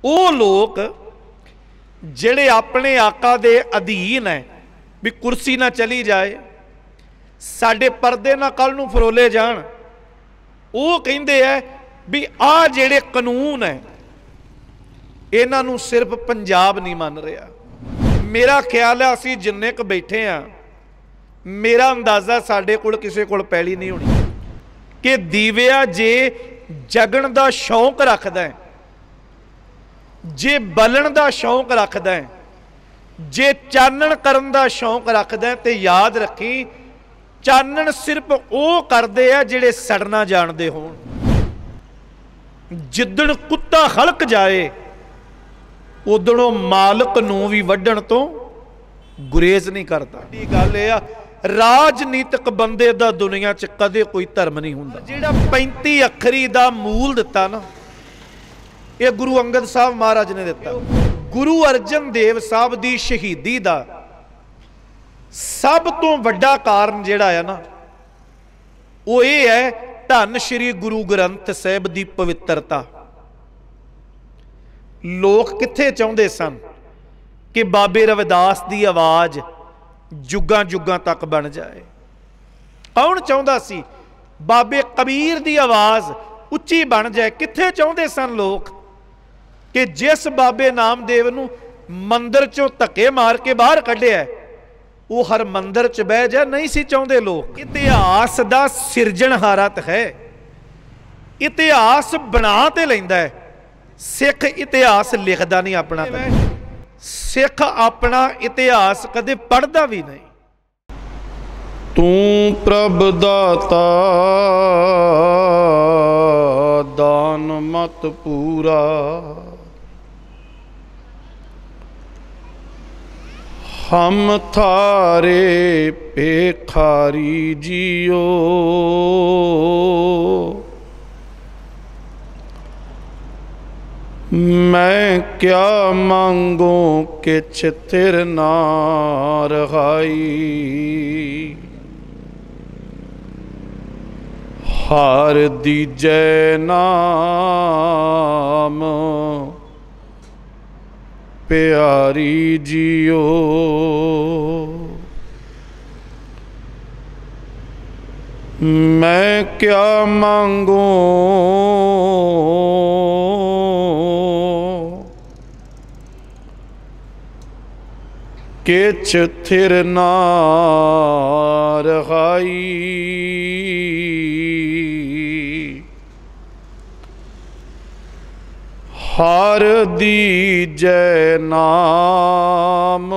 ਉਹ ਲੋਕ ਜਿਹੜੇ ਆਪਣੇ आका दे अधीन है भी कुर्सी ना चली जाए, साडे पर्दे ना कल नूं फरोले जाण, वो कहिंदे है भी आ जेड़े कानून है इन्हां नूं सिर्फ पंजाब नहीं मान रहा। मेरा ख्याल है असीं जिन्ने क बैठे हाँ, मेरा अंदाज़ा साडे कोल किसी कोल पैली नहीं होनी कि दीविया जे जगण दा शौक रखदा है, जे बलन दा शौक रखदा है, जे चानण करन दा शौक रखदा है, ते याद रखी चानण सिर्फ वो करदे आ जिहड़े सड़ना जानदे होण। जिद्दण कुत्ता हलक जाए उदणों मालक नूं भी वड्डण तो गुरेज नहीं करता। गल यह राजनीतिक बंदे दा दुनिया च कदे कोई धर्म नहीं हुंदा। जिहड़ा 35 अखरी दा मूल दिता ना, ये गुरु अंगद साहब महाराज ने दिता। गुरु अर्जन देव साहब दी शहीदी दा सब तो वड्डा कारण जिहड़ा है ना, वो ये है धन श्री गुरु ग्रंथ साहिब दी पवित्रता। लोग किथे चाहुंदे सन कि बाबे रविदास दी आवाज़ जुगां जुगां तक बन जाए। कौन चाहुंदा सी बाबे कबीर दी आवाज़ उच्ची बन जाए? किथे चाहुंदे सन लोग कि जिस बाबे नामदेव नूं मंदिर चों धक्के मार के बाहर कढ़िया वो हर मंदिर च बह जाए, नहीं सी चाहुंदे लोग। इतिहास दा सिरजणहारा है, इतिहास बना ते लैंदा है। सिख इतिहास लिखदा नहीं अपना, सिख अपना इतिहास कदे पढ़दा भी नहीं। तू प्रभ दाता दान मत पूरा, हम थारे पेखारी जियो। मैं क्या मांगू किछ थिर ना रहाई, हार दीजै नाम प्यारी जियो। मैं क्या मांगू किछ थिर ना रहाई, हार दीजै नाम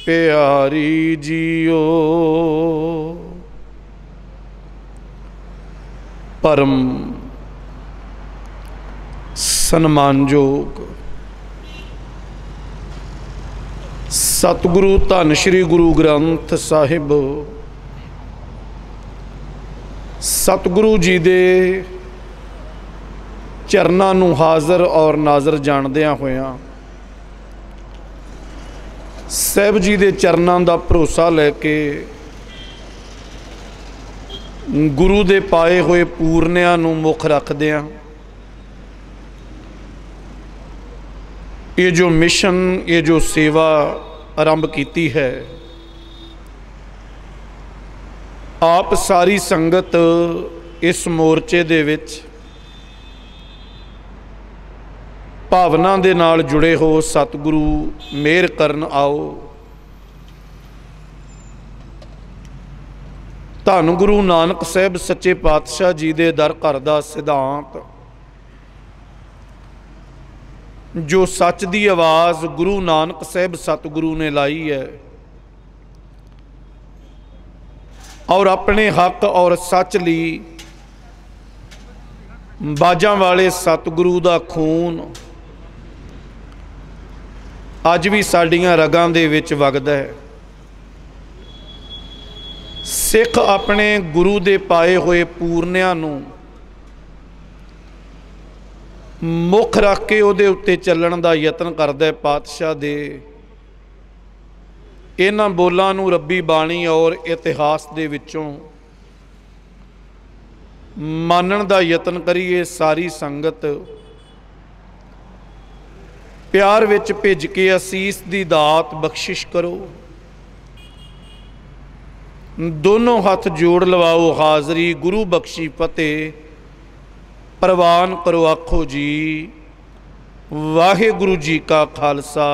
प्यारी जियो। परम सन्मानयोग सतगुरु धन श्री गुरु ग्रंथ साहिब सतगुरु जी दे चरनां नूं हाज़र और नाज़र जाणदियां होयां साहिब जी दे चरनां दा भरोसा लैके गुरु दे पाए हुए पूरनियां नूं मुख रखदियां ये जो मिशन, ये जो सेवा आरंभ की है, आप सारी संगत इस मोर्चे दे विच भावना दे नाल जुड़े हो। सतगुरु मेहर करन आओ। धन गुरु नानक साहिब सच्चे पातशाह जी दे दर घर दा सिद्धांत, जो सच दी आवाज़ गुरु नानक साहिब सतगुरु ने लाई है और अपने हक और सच ली बाजां वाले सतगुरु दा खून अज भी साडियां रगां दे विच वगदा है। सिख अपने गुरु दे पाए हुए पूरनियां नूं मुख रख के उहदे उत्ते चलण दा यतन करदा है। पातशाह दे इन्हां बोलां नूं रब्बी बाणी और इतिहास दे विचों मानण दा यतन करिए। सारी संगत प्यार विच भेज के असीस दी दात बख्शिश करो। दोनों हाथ जोड़ लवाओ हाजरी, गुरु बख्शी फतेह प्रवान करो। आखो जी वाहिगुरु जी का खालसा,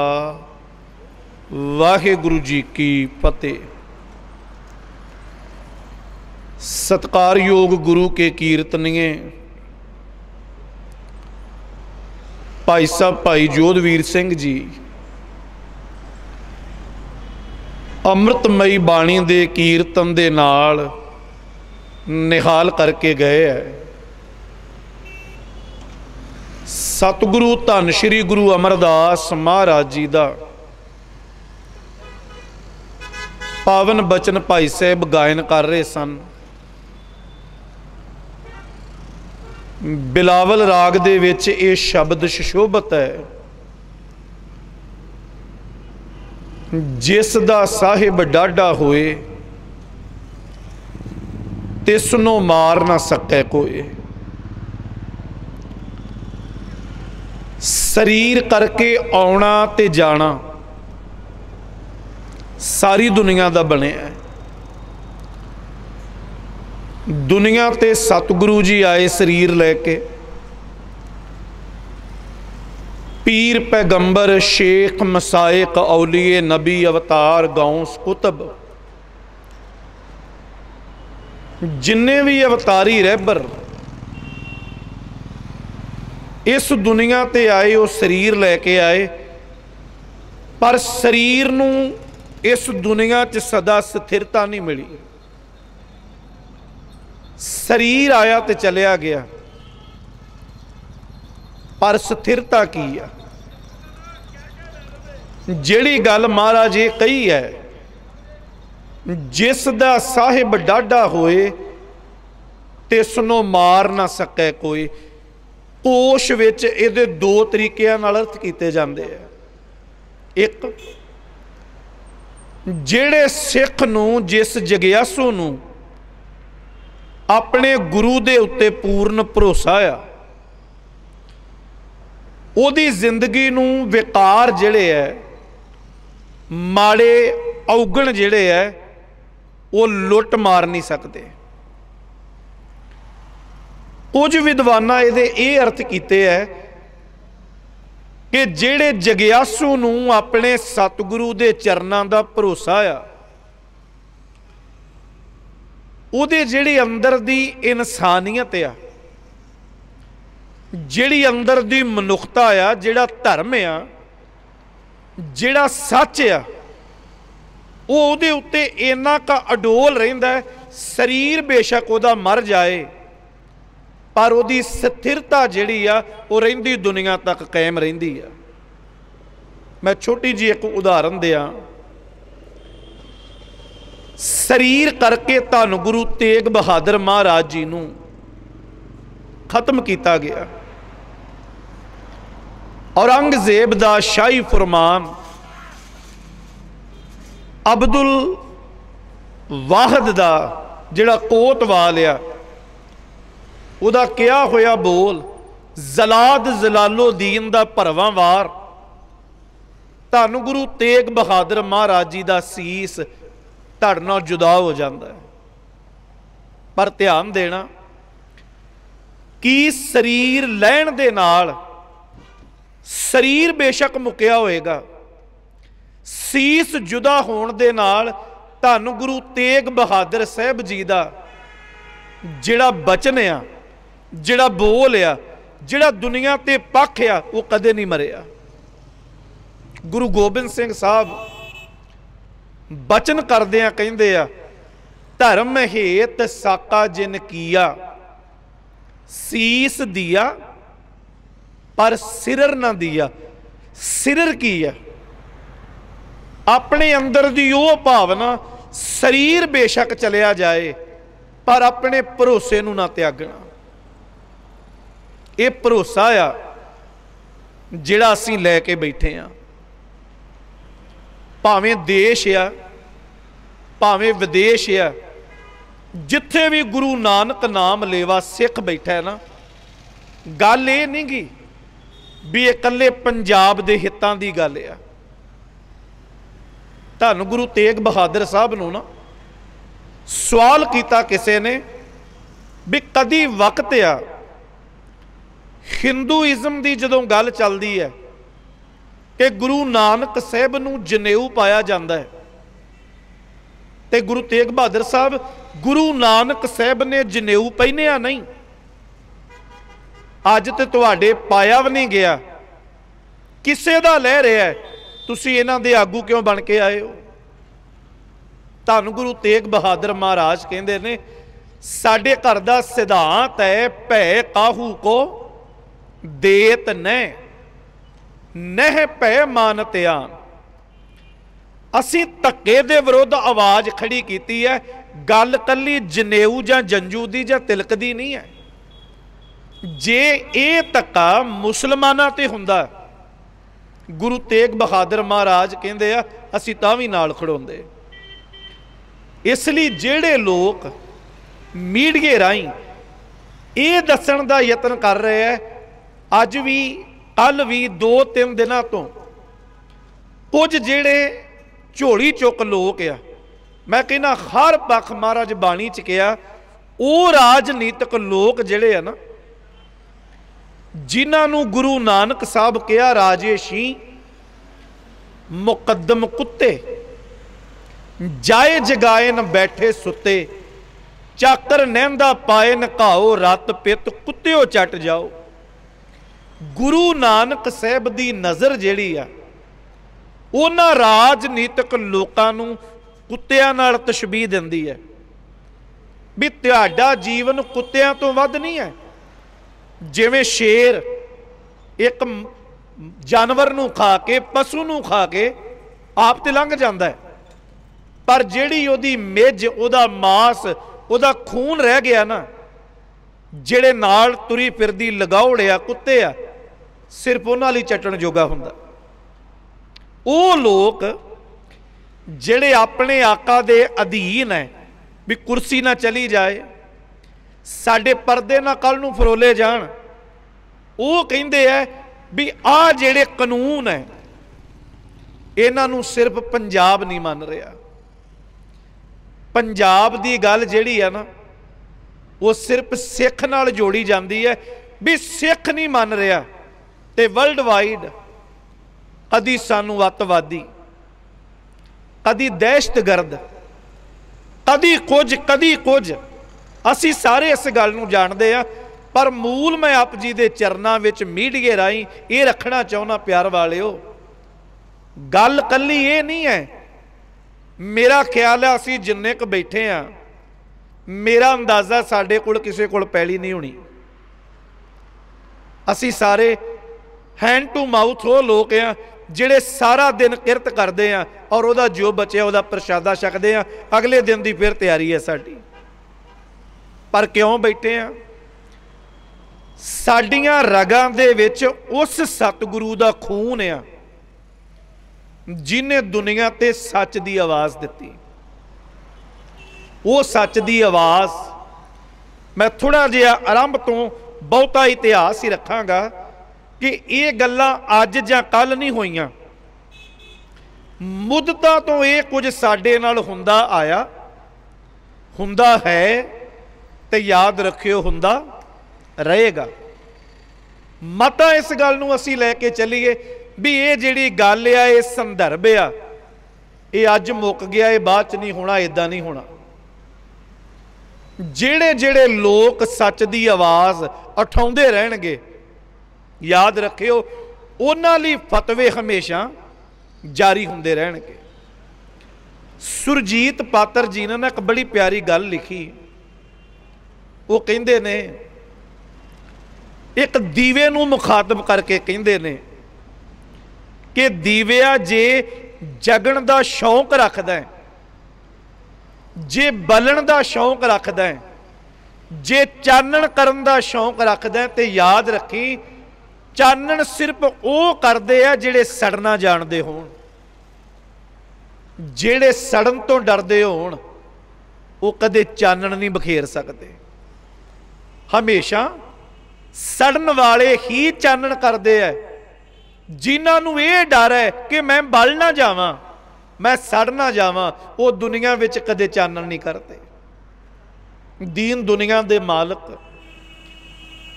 वाहिगुरु जी की फतेह। सत्कारयोग गुरु के कीर्तनीय भाई साहब भाई जोधवीर सिंह जी अमृतमई बाणी दे कीर्तन दे नाल निहाल करके गए है। सतगुरु धन श्री गुरु अमरदास महाराज जी दा पावन बचन भाई साहब गायन कर रहे सन। बिलावल राग दे विच ये शब्द सुशोभित है, जिस दा साहिब डाढ़ा होए तिसनों मार ना सकै कोई। शरीर करके आउणा ते जाना सारी दुनिया दा बनिया है। दुनिया ते सतगुरु जी आए शरीर लैके, पीर पैगंबर शेख मसाइक औलिए नबी अवतार गौस कुतब जिन्ने भी अवतारी रहबर इस दुनिया ते आए, वो शरीर लैके आए, पर शरीर नूं इस दुनिया च सदा स्थिरता नहीं मिली। शरीर आया तो चलिया गया, पर स्थिरता की है। जिहड़ी गल महाराज ये कही है, जिस दा साहिब डाढ़ा होए तिसनों मार ना सकै कोई। कोश विच इहदे दो तरीकिਆਂ नाल अर्थ कीते जांदे हैं। एक, जिहड़े सिख नूं जिस जगियासू नूं अपने गुरु दे उत्ते पूर्ण भरोसा आ, ओदी जिंदगी नूं विकार जिहड़े है, माड़े औगण जिहड़े है, वो लुट मार नहीं सकते। कुछ विद्वाना इहदे ये अर्थ कीते है कि जिहड़े जगियासू नूं अपने सतगुरु दे चरनां दा भरोसा आ, उहदे जिहड़ी अंदर दी इंसानियत आ, जिहड़ी अंदर दी मनुखता आ, जिहड़ा धर्म आ, जिहड़ा सच आ, वो उहदे उत्ते इन्ना का अडोल रहिंदा है। शरीर बेशक उहदा मर जाए, पर उहदी स्थिरता जिहड़ी आ वो रहिंदी दुनिया तक कायम रहिंदी आ। मैं छोटी जी एक उदाहरण दियां। शरीर करके धन गुरु तेग बहादुर महाराज जी नूं खत्म किया गया। औरंगजेब दा शाही फरमान अब्दुल वाहिद दा जिहड़ा कोतवाल आ, उहदा क्या होया बोल, जलाद जलालो दीन दा भरवां वार धन गुरु तेग बहादुर महाराज जी दा सीस धड़ नाल जुदा हो जाता है। पर ध्यान देना कि शरीर लैण दे नाल शरीर बेशक मुक्या होएगा, सीस जुदा होण दे नाल धन गुरु तेग बहादुर साहब जी दा जिहड़ा बचन आ, जिहड़ा बोल आ, जिहड़ा दुनिया ते पक्ष आ, वो कदे नहीं मरिया। गुरु गोबिंद सिंह साहब बचन करदियां कहिंदे आ, धर्म हेत साका जिन किया सीस दिया पर सिरर ना दिया। सिरर की है? अपने अंदर दी वो भावना, शरीर बेशक चलिया जाए पर अपने भरोसे नूं ना त्यागना। ये भरोसा आ जिहड़ा असीं लैके बैठे आ, भावें देश आ भावें विदेश आ, जिथे भी गुरु नानक नाम लेवा सिख बैठा है ना, गल ये नहीं गी भी ये कल्ले पंजाब दे हितां दी गल आ। धन गुरु तेग बहादुर साहब नूं ना सवाल किया किसी ने भी कदी वक्त आ हिंदूइज़म की जदों गल चलती है कि गुरु नानक साहब नूं जनेऊ पाया जाता है तो गुरु तेग बहादुर साहब गुरु नानक साहब ने जनेऊ पहनिया नहीं, अज तो तुहाडे पाया भी नहीं गया, किसे दा लह रहा है, तुसीं इन्हां दे आगू क्यों बन के आए हो। धन गुरु तेग बहादुर महाराज कहते ने साडे घर दा सिद्धांत है भै काहू को देत नह भै मानत आन। असीं धक्के दे विरुद्ध आवाज़ खड़ी की है, गल कली जनेऊ जां जंजू दी जां तिलक दी नहीं है। जे ये धक्का मुसलमानां ते हुंदा गुरु तेग बहादुर महाराज कहते आ असीं तां भी नाल खड़ोंदे। इसलिए जिहड़े लोग मीडिया राहीं ये दस्सण दा यतन कर रहे हैं, अज भी कल भी 2-3 दिनों तो कुछ जिहड़े झोली चुक लोग आ, मैं कहना हर पक्ष महाराज बाणी च कहा वो राजनीतिक लोग जिहड़े आ ना जिन्होंने गुरु नानक साहब कहा राजेशी मुकद्दम कुत्ते जाए जगाए न बैठे सुते चाकर नहंदा पाए नकाओ रत पित कुत्त्यो चट जाओ। गुरु नानक साहब की नज़र जिहड़ी आ उन्हां राजनीतिक लोकां नूं कुत्तियां नाल तशबीह दिंदी है भी तुहाडा जीवन कुत्तियां तो वध नहीं है। जिवें शेर एक जानवर नूं खा के पशु नूं खा के आप ते लंघ जांदा है, पर जिहड़ी उहदी मिज उहदा मांस उहदा खून रह गया ना, जिहड़े नाल तुरी फिरदी लगाउड़ आ कुत्ते आ सिर्फ उन्हां लई चटण जोगा हुंदा। वो लोग जिहड़े अपने आका दे अधीन है भी कुर्सी ना चली जाए, साडे पर्दे ना कल नूं फरोले जाण, वो कहिंदे है भी आ जिहड़े कानून है इन्हां नूं सिर्फ पंजाब नहीं मन रहा। पंजाब दी गल जिहड़ी है ना वो सिर्फ सिख नाल जोड़ी जाती है भी सिख नहीं मन रहा ते वर्ल्ड वाइड कदी सानू अतवादी कदी दहशतगर्द कदी कुछ असी सारे इस गल नूं जाणदे आ। पर मूल मैं आप जी दे चरनां विच मीडिया राहीं ये रखना चाहुंदा प्यार वालिओ, गल कल्ली ये नहीं है। मेरा ख्याल है असी जिन्ने क बैठे हाँ मेरा अंदाज़ा साडे कोल किसी कोल पैली नहीं होनी। असी सारे हैंड टू माउथ वो लोग हैं जिहड़े सारा दिन किरत करते हैं और वह जो बचे वह प्रशादा छकते हैं, अगले दिन की फिर तैयारी है साडी। पर क्यों बैठे हैं? साडियां रगां दे विच उस सतगुरु दा खून आ जिन्हें दुनिया ते सच की आवाज़ दी। वो सच की आवाज़ मैं थोड़ा जिहा आरंभ तो बहुता इतिहास ही रखांगा कि ये गल्लां अज जां कल नहीं होईयां, मुद्दतां तो ये कुछ साडे नाल हुंदा आया हुंदा है ते याद रखियो हुंदा रहेगा। मता इस गल नूं असीं लैके चलीए भी ये जिहड़ी गल आ ये संदर्भ आ ये अज मुक गया, ये बाद च नहीं होना, इदां नहीं होना। जिहड़े जिहड़े लोग सच की आवाज़ उठाउंदे रहणगे याद रखियो उन्हां लई फतवे हमेशा जारी हुंदे रहणगे। सुरजीत पात्र जी ने एक बड़ी प्यारी गल लिखी, वो कहिंदे ने एक दीवे नूं मुखातब करके कहिंदे ने कि दीविया जे जगण दा शौक रखदा है, जे बलन दा शौक रखदा है, जे चानण करन दा शौक रखदा है, ते याद रखी चानण सिर्फ वो करदे आ जिहड़े सड़ना जाणदे होण। जिहड़े सड़न तो डरदे होण वो कदे चानण नहीं बखेर सकते। हमेशा सड़न वाले ही चानण करदे आ जिन्हां नूं ये डर है कि मैं बल ना जावां, मैं सड़ ना जावां, वो दुनिया विच कदे चानण नहीं करते। दीन दुनिया दे मालक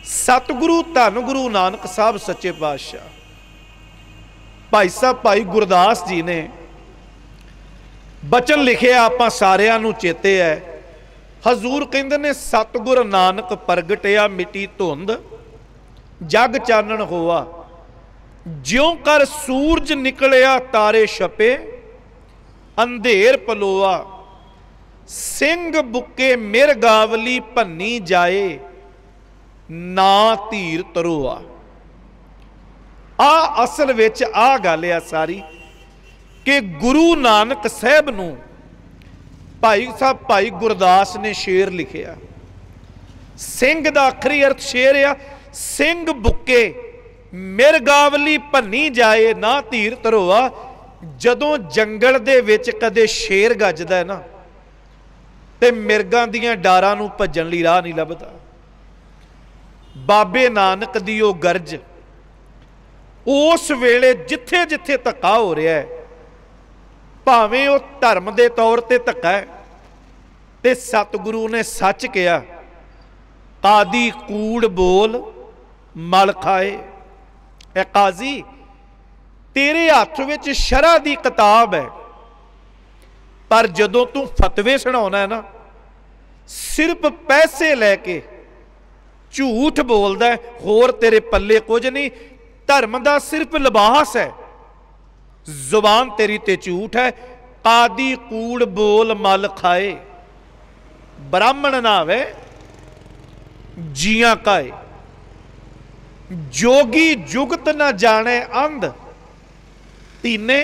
सतगुरु धन गुरु नानक साहब सच्चे पातशाह भाई साहब भाई गुरदास जी ने बचन लिखे, आपां सारिआं नूं चेते है। हजूर कहंदे ने सतगुर नानक प्रगटिया मिटी धुंध, जग चानण होआ, ज्यों कर सूरज निकलिया तारे छपे, अंधेर पलोआ, सिंह बुके मिरगावली भन्नी जाए, ना धीर तरोआ। आ असल विच आ गल आ सारी कि गुरु नानक साहब नूं भाई साहब भाई गुरदास ने शेर लिखिया। सिंह दा आखरी अर्थ शेर आ, सिंह बुके मिरगावली भन्नी जाए, ना धीर तरोआ। जदों जंगल दे विच कदे शेर गजदा है ना, ते मिरगां दीयां डारां नूं भज्जण लई राह नहीं लभदा। बाबे नानक दी ओ गर्ज उस वेले जिथे जिथे धक्का हो रहा है, भावें वो धर्म के तौर पर धक्का है, ते सतगुरु ने सच कहा, कादी कूड़ बोल मल खाए। ए काजी, तेरे हथ विच शरह की किताब है, पर जदों तू फतवे सुनाउणा है ना, सिर्फ पैसे लैके झूठ बोलदा है, होर तेरे पल्ले कुछ नहीं। धर्म का सिर्फ लिबास है, जुबान तेरी ते झूठ है। कादी कूड़ बोल मल खाए, ब्राह्मण ना आवे जियां काए, जोगी जुगत न जाने अंध, तीने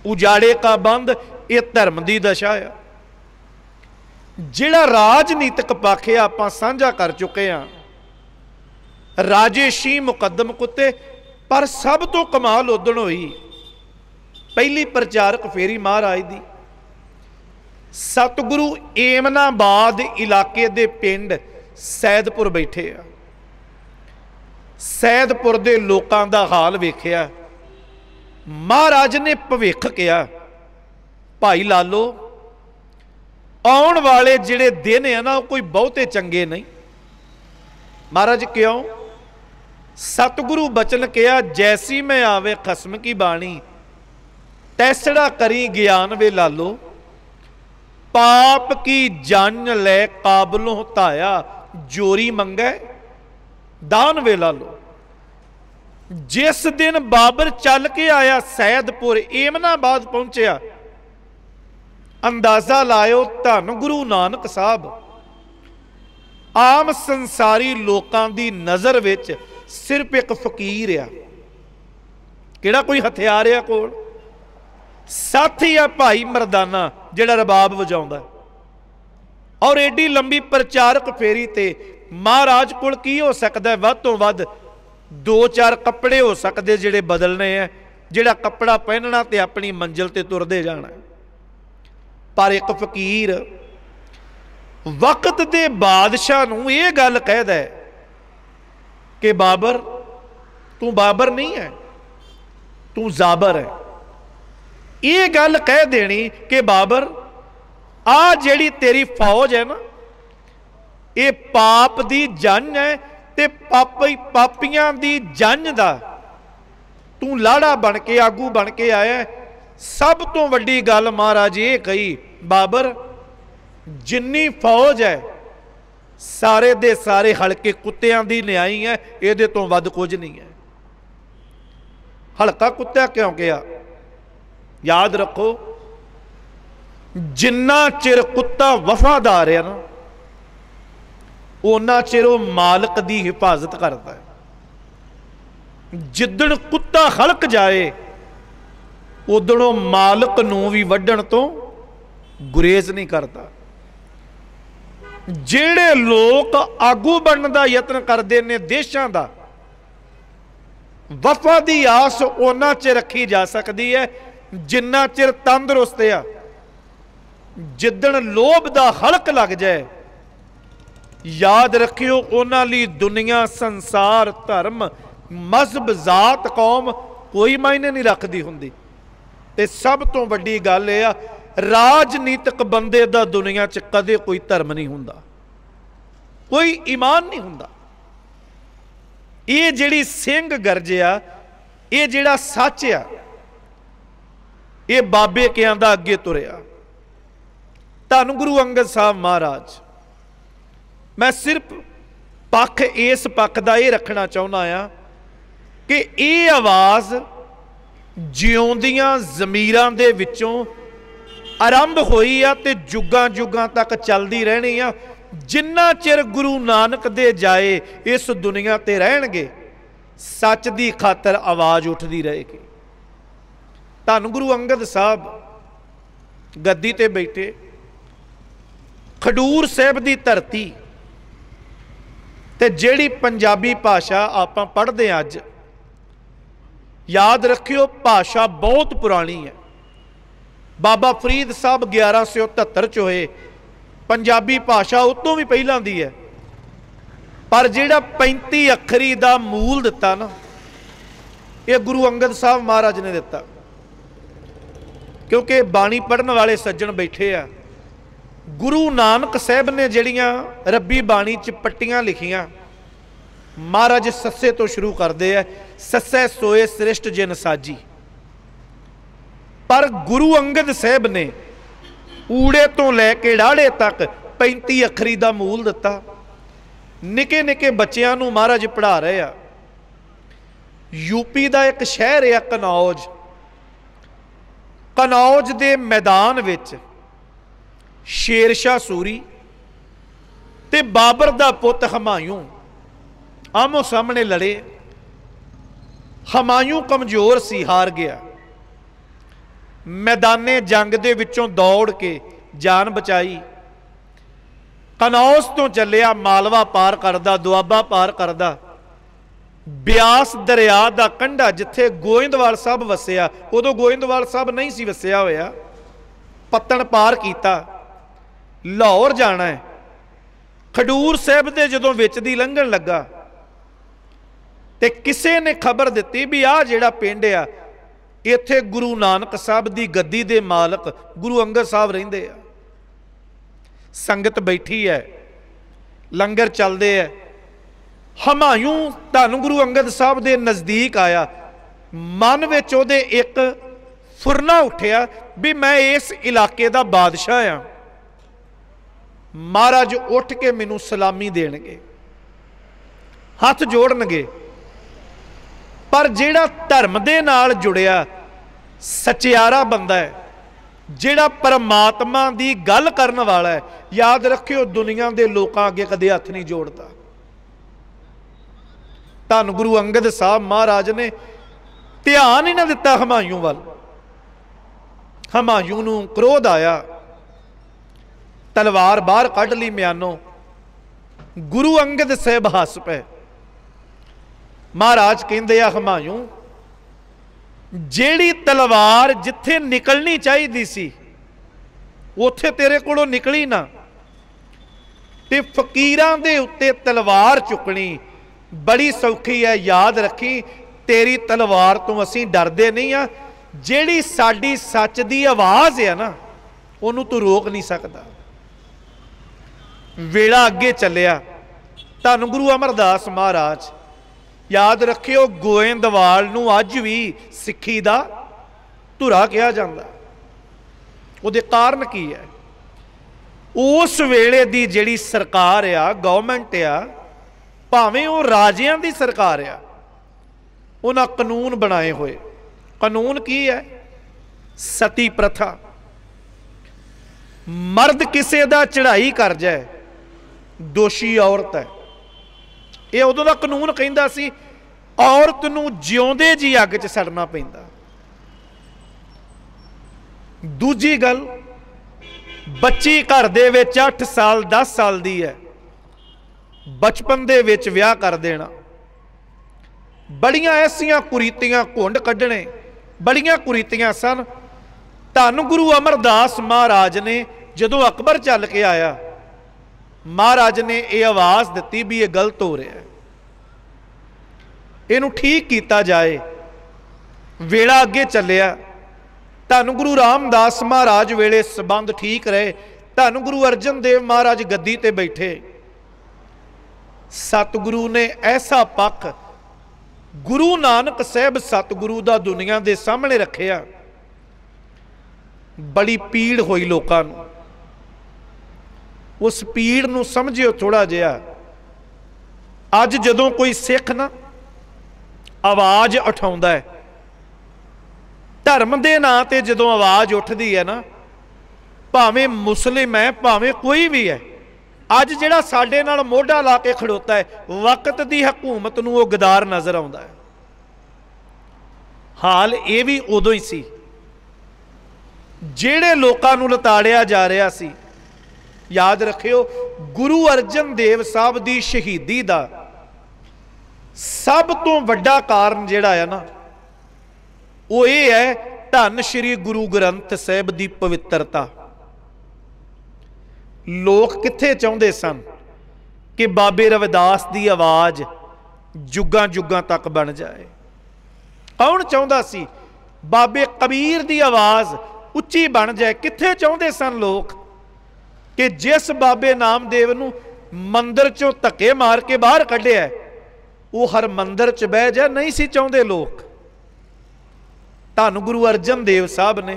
उजाड़े का बंद। ये धर्म की दशा है। जिहड़ा राजनीतिक पक्ष है आपां साझा कर चुके हैं, राजे शी मुकदम कुत्ते। पर सब तो कमाल उदण हुई पहली प्रचारक फेरी महाराज दी। सतगुरु एमनाबाद इलाके दे पिंड सैदपुर बैठे आ। सैदपुर दे लोकां दा हाल वेखिया। महाराज ने भविख किया, भाई लालो आउण वाले जिहड़े दिन है ना, कोई बहुते चंगे नहीं। महाराज क्यों? सतगुरु बचन किया, जैसी मैं आवे खसम की बाणी, तैसड़ा करी ज्ञान वे लालो, पाप की जान ले काबलों हताया, जोरी मंगे दान वे लालो। जिस दिन बाबर चल के आया सैदपुर एमनाबाद पहुंचया, अंदाजा लायो धन गुरु नानक साहब आम संसारी लोकां दी नज़र विच सिर्फ एक फकीर आ। किहड़ा कोई हथियार आ कोल? साथी आ भाई मरदाना जिहड़ा रबाब वजाउंदा। और एडी लंबी प्रचारक फेरी ते महाराज कोल की हो सकता है? वध तो वध 2-4 कपड़े हो सकते जिहड़े बदलने हैं, जिहड़ा कपड़ा पहनना ते अपनी मंजिल ते तुरदे जाना। पर एक फकीर वक्त दे बादशाह नूं ये गल कहदा है कि बाबर, तू बाबर नहीं है, तू जाबर है। ये गल कह देनी कि बाबर, आ जिहड़ी तेरी फौज है ना, ये पाप दी जंज है ते पापियां दी जंज दा तू लाड़ा बन के आगू बन के आया। सब तो वड्डी गल महाराज ये कही, बाबर जिन्नी फौज है सारे दे सारे हल्के कुत्तियां दी न्याई है, ये तो वध कुछ नहीं है। हल्का कुत्ता क्यों कहा? याद रखो, जिन्ना चिर कुत्ता वफादार है ना, उन्ना चिर वो मालिक दी हिफाजत करता है। जिदन कुत्ता हल्क जाए उदनों मालिक नूं भी वड्डण तो गुरेज नहीं करता। जेड़े लोग आगू बनने का यत्न करते हैं देशों का, वफा की आस उन्ना चिर रखी जा सकती है जिन्ना चिर तंदुरुस्त आ। जिदन लोभ का हल्क लग जाए, याद रखियो उन्हां लई दुनिया संसार धर्म मजहब जात कौम कोई मायने नहीं रखती हुंदी। ते सब तो वड्डी गल यह राजनीतिक बंदे दा दुनिया च कदे कोई धर्म नहीं हुंदा, कोई ईमान नहीं हुंदा। ये जिहड़ी सिंह गरजिया, ये जिहड़ा सच आ, ये बाबे कियां दा अगे तुरिया। धन गुरु अंगद साहब महाराज, मैं सिर्फ पक्ष इस पक्ष का यह रखना चाहुंदा आ कि ये आवाज़ जिउंदियां ज़मीरां दे विचों आरंभ होई आ ते जुगां जुगां तक चलती रहनी आ। जिन्ना चिर गुरु नानक दे जाए इस दुनिया ते रहणगे, सच दी खातर आवाज़ उठती रहेगी। धन गुरु अंगद साहब गद्दी ते बैठे, खडूर साहब दी धरती ते जिहड़ी पंजाबी भाषा आपां पढ़दे अज, याद रखियो भाषा बहुत पुरानी है। बाबा फरीद साहब 1173 च होए, पंजाबी भाषा उतों भी पहलां दी है। पर जिहड़ा 35 अखरी दा मूल दिता ना, ये गुरु अंगद साहब महाराज ने दिता। क्योंकि बाणी पढ़न वाले सज्जन बैठे आ, गुरु नानक साहब ने जिहड़ियां रब्बी बाणी च पट्टियां लिखियां, महाराज सस्से तो शुरू करते हैं, सस्से सोए श्रेष्ठ जिन साजी। पर गुरु अंगद साहब ने ऊड़े तो लैके डाढ़े तक 35 अखरी का मूल दिता। निके निके बच्चों को महाराज पढ़ा रहे आ। यूपी का एक शहर है कनौज, कनौज के मैदान विच शेरशाह सूरी ते बाबर का पुत हमायूं आमो सामने लड़े। हमायूं कमजोर सी, हार गया। मैदाने जंग दे विचों दौड़ के जान बचाई। कनौज तो चलिया, मालवा पार करदा, दुआबा पार करदा, ब्यास दरिया का कंढा जिथे गोइंदवाल साहब वसिया, उदों गोइंदवाल साहब नहीं सी वसिया होया, पत्तन पार किया, लाहौर जाना है। खडूर साहब दे जदों विच दी लंघण लगा ते किसे ने खबर दी भी आ जिहड़ा पिंड आ, इत्थे गुरु नानक साहब दी गद्दी दे मालक गुरु अंगद साहब रहिंदे आ। संगत बैठी है, लंगर चलदे है। हमायूं धन गुरु अंगद साहब दे नज़दीक आया, मन विच उहदे एक फुरना उठिया भी मैं इस इलाके दा बादशाह हाँ, महाराज उठ के मैनू सलामी देणगे, हथ जोड़नगे। पर जिहड़ा धर्म दे नाल जुड़िया सचियारा बंदा है, जिहड़ा परमात्मा दी गल करन वाला है, याद रखियो दुनिया के लोकां अगे कदे हथ नहीं जोड़ता। धन गुरु अंगद साहब महाराज ने ध्यान ही ना दिता हमायूं वाल। हमायूं नूं क्रोध आया, तलवार बाहर कढ़ ली म्यानों। गुरु अंगद साहब हस पे। महाराज कहंदे आ हमायूं, जेड़ी तलवार जिथे निकलनी चाहिए सी उथे तेरे कोलों निकली ना, ते फकीरां दे उत्ते तलवार चुकनी बड़ी सौखी है। याद रखी, तेरी तलवार तो असीं डरदे नहीं आ, जेड़ी साडी सच दी आवाज़ है ना, उहनूं तू रोक नहीं सकदा। वेला अगे चलिया। धन गुरु अमरदास महाराज, याद रखियो गोइंदवाल नूं अज भी सिक्खी दा धुरा कहा जाता। उहदे कारण की है? उस वेले दी जिहड़ी सरकार आ, गवर्नमेंट आ, भावें वो राजियां दी सरकार आ, उन्हां कानून बनाए हुए। कानून की है? सती प्रथा। मर्द किसी दा चढ़ाई कर जाए, दोषी औरत है। ये उदों दा कानून कहंदा सी औरत नूं जिउंदे जी अग च सड़ना पैंदा। दूजी गल, बच्ची घर दे विच 8 साल 10 साल दी है, बचपन दे विच विआह कर देना। बड़ियां ऐसियां कुरीतियां घुंड कढ़ने, बड़ियां कुरीतियां सन। धन गुरु अमरदास महाराज ने जदों अकबर चल के आया, महाराज ने यह आवाज़ दी भी ये गलत हो रहा है। इनू ठीक किया जाए। वेला अगे चलिया। धन गुरु रामदास महाराज वेले संबंध ठीक रहे। धन गुरु अर्जन देव महाराज गद्दी ते बैठे। सतगुरु ने ऐसा पक्ष गुरु नानक साहब सतगुरु दा दुनिया दे सामने रखिया। बड़ी पीड़ हुई लोकां नूं। उस पीड़ नूं समझियो थोड़ा जिहा। अज जदों कोई सिख ना आवाज़ उठाउंदा है, धर्म के नां ते जदों आवाज़ उठदी है ना, भावें मुस्लिम है भावें कोई भी है, अज जिहड़ा साडे नाल मोढा ला के खड़ोता है, वक्त की हुकूमत नूं वो गदार नज़र आउंदा है। हाल ये भी उदों ही सी जिहड़े लोकां नूं लताड़िया जा रहा सी। याद रखियो, गुरु अर्जन देव साहब की शहीदी का सब तो वड्डा कारण जिहड़ा है ना, वो ये है धन श्री गुरु ग्रंथ साहब की पवित्रता। लोग कित्थे चाहुंदे सन कि बाबे रविदास की आवाज़ जुगां जुगां तक बन जाए। कौन चाहुंदा सी बाबे कबीर की आवाज़ उच्ची बन जाए? कित्थे चाहुंदे सन लोग कि जिस बाबे नामदेव नूं मंदिर चों धक्के मार के बाहर कढ़िया वो हर मंदिर च बह जा? नहीं सी चाहुंदे लोग। धन गुरु अर्जन देव साहब ने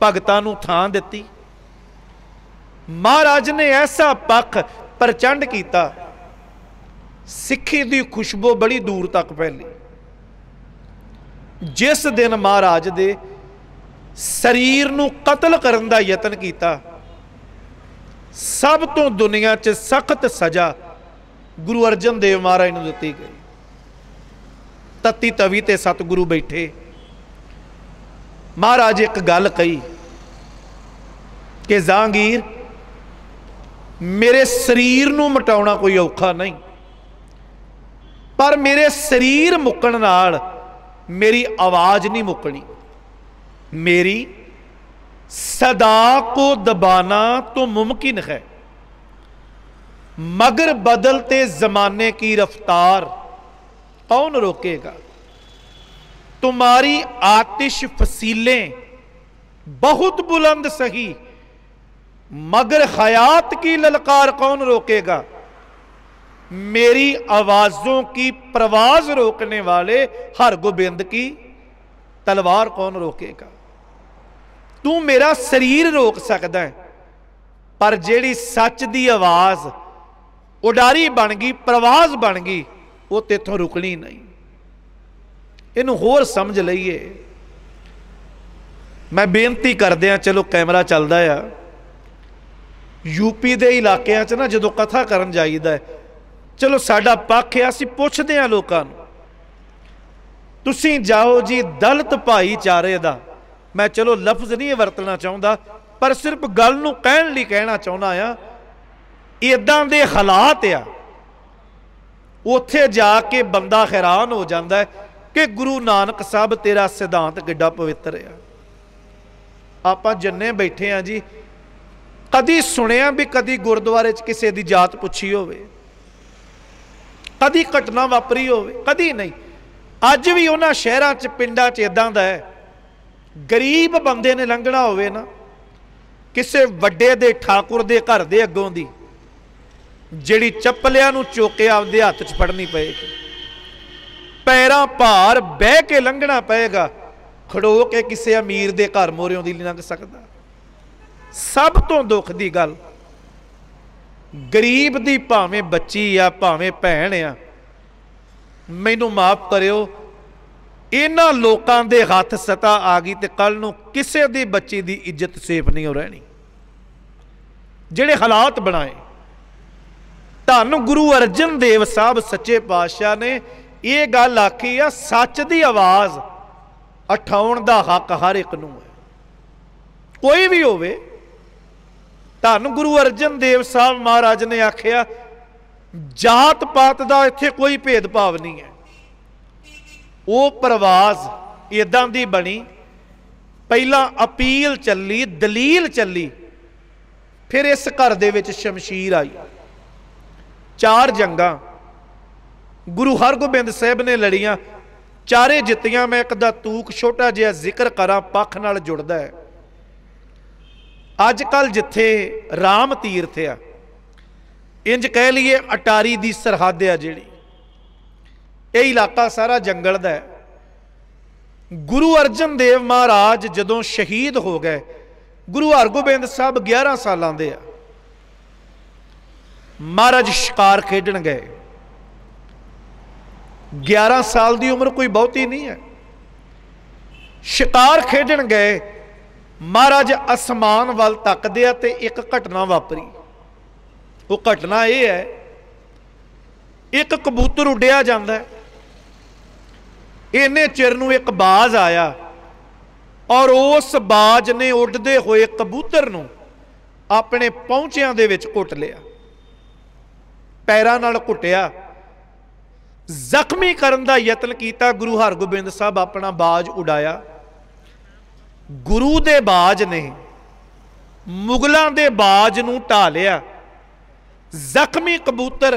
भगतां नूं थां दित्ती। महाराज ने ऐसा पक्ष प्रचंड किया, सिक्खी की खुशबू बड़ी दूर तक फैली। जिस दिन महाराज दे शरीर नूं कतल करन दा यतन किया, सब तो दुनिया च सख्त सज़ा गुरु अर्जन देव महाराज नूं दित्ती गई। तत्ती तवी ते सतगुरु बैठे। महाराज एक गल कही कि जहांगीर, मेरे शरीर नूं मिटाउणा कोई औखा नहीं, पर मेरे शरीर मुक्कण नाल मेरी आवाज़ नहीं मुक्कनी। मेरी सदा को दबाना तो मुमकिन है, मगर बदलते जमाने की रफ्तार कौन रोकेगा। तुम्हारी आतिश फसीलें बहुत बुलंद सही, मगर हयात की ललकार कौन रोकेगा। मेरी आवाज़ों की प्रवाज रोकने वाले हर गोबिंद की तलवार कौन रोकेगा। तू मेरा शरीर रोक सकदा है, पर जेड़ी सच दी आवाज़ उडारी बन गई, प्रवाज बन गई, वो तेथों रुकनी नहीं। इनू होर समझ लईए। मैं बेनती करदे, चलो कैमरा चलदा आ, यूपी के इलाकों च ना जो कथा करन जाईदा है, चलो साडा पक्ष है, असीं पुछदे आ लोकां नूं, तुसीं जाओ जी दलित भाईचारे दा, मैं चलो लफ्ज़ नहीं वरतना चाहुंदा, पर सिर्फ गल नूं कहण लई कहना चाहुंदा आ, इदां दे हालात आ, उत्थे जाके बंदा हैरान हो जाता है कि गुरु नानक साहब तेरा सिद्धांत किड्डा पवित्र है। आपां जन्ने बैठे हैं जी, कदी सुनिया भी कदी गुरुद्वारे च किसी की जात पुछी होवे, कदी घटना वापरी होवे? कदी नहीं। अज भी उन्हां शहरां च पिंडां च इदां दा है, गरीब बंदे ने लंघना होवे ना, किसी वड्डे दे ठाकुर दे घर दे अगों दी जिहड़ी चप्पलियां नूं चुक के आपदे हत्थ च फड़नी पएगी, पैरां भार बह के लंघना पएगा, खड़ो के किसी अमीर दे घर मोरियों दी नहीं लंघ सकदा। सब तो दुख दी गल, गरीब दी भावें बच्ची आ भावें भैन आ, मैनू माफ करियो, इन्हां लोकां दे हत्थ सता आ गई तो कल नूं किसी दी बच्ची दी इज्जत सेफ नहीं हो रहनी। जिहड़े हालात बनाए, धन गुरु अर्जन देव साहब सच्चे पातशाह ने ये गल आखी आ, सच दी आवाज़ उठाउण दा हक हर एक नूं है, कोई भी होवे। धन गुरु अर्जन देव साहब महाराज ने आखिया, जात पात का इत्थे कोई भेदभाव नहीं है। वो प्रवाज इदां दी बनी, पहला अपील चली, दलील चली, फिर इस घर दे विच शमशीर आई, 4 जंगां, गुरु हरगोबिंद साहब ने लड़ियां, चारे जित्तियां। मैं एक दा तूक छोटा जिहा जिक्र करा, पख नाल जुड़दा है। अज कल जिथे राम तीर्थ आ, इंज कह लीए अटारी दी सरहद आ जिहड़ी, ये इलाका सारा जंगल दा है। गुरु अर्जन देव महाराज जदों शहीद हो गए, गुरु हरगोबिंद साहब 11 सालां दे आ। महाराज शिकार खेडण गए। 11 साल की उम्र कोई बहुती नहीं है। शिकार खेडण गए, महाराज आसमान वाल तकदे आ ते एक घटना वापरी। वो घटना यह है, एक कबूतर उड्डिया जाता है, इन्ने चिर नूं एक बाज आया और उस बाज ने उड़दे हुए कबूतर नूं अपने पहुंचियां दे विच घुट लिया, पैरां नाल घुटिया, जख्मी करन दा यतन कीता। गुरु हरगोबिंद साहब अपना बाज उड़ाया। गुरु दे बाज ने मुगलों दे बाज नूं ढा लिया। जख्मी कबूतर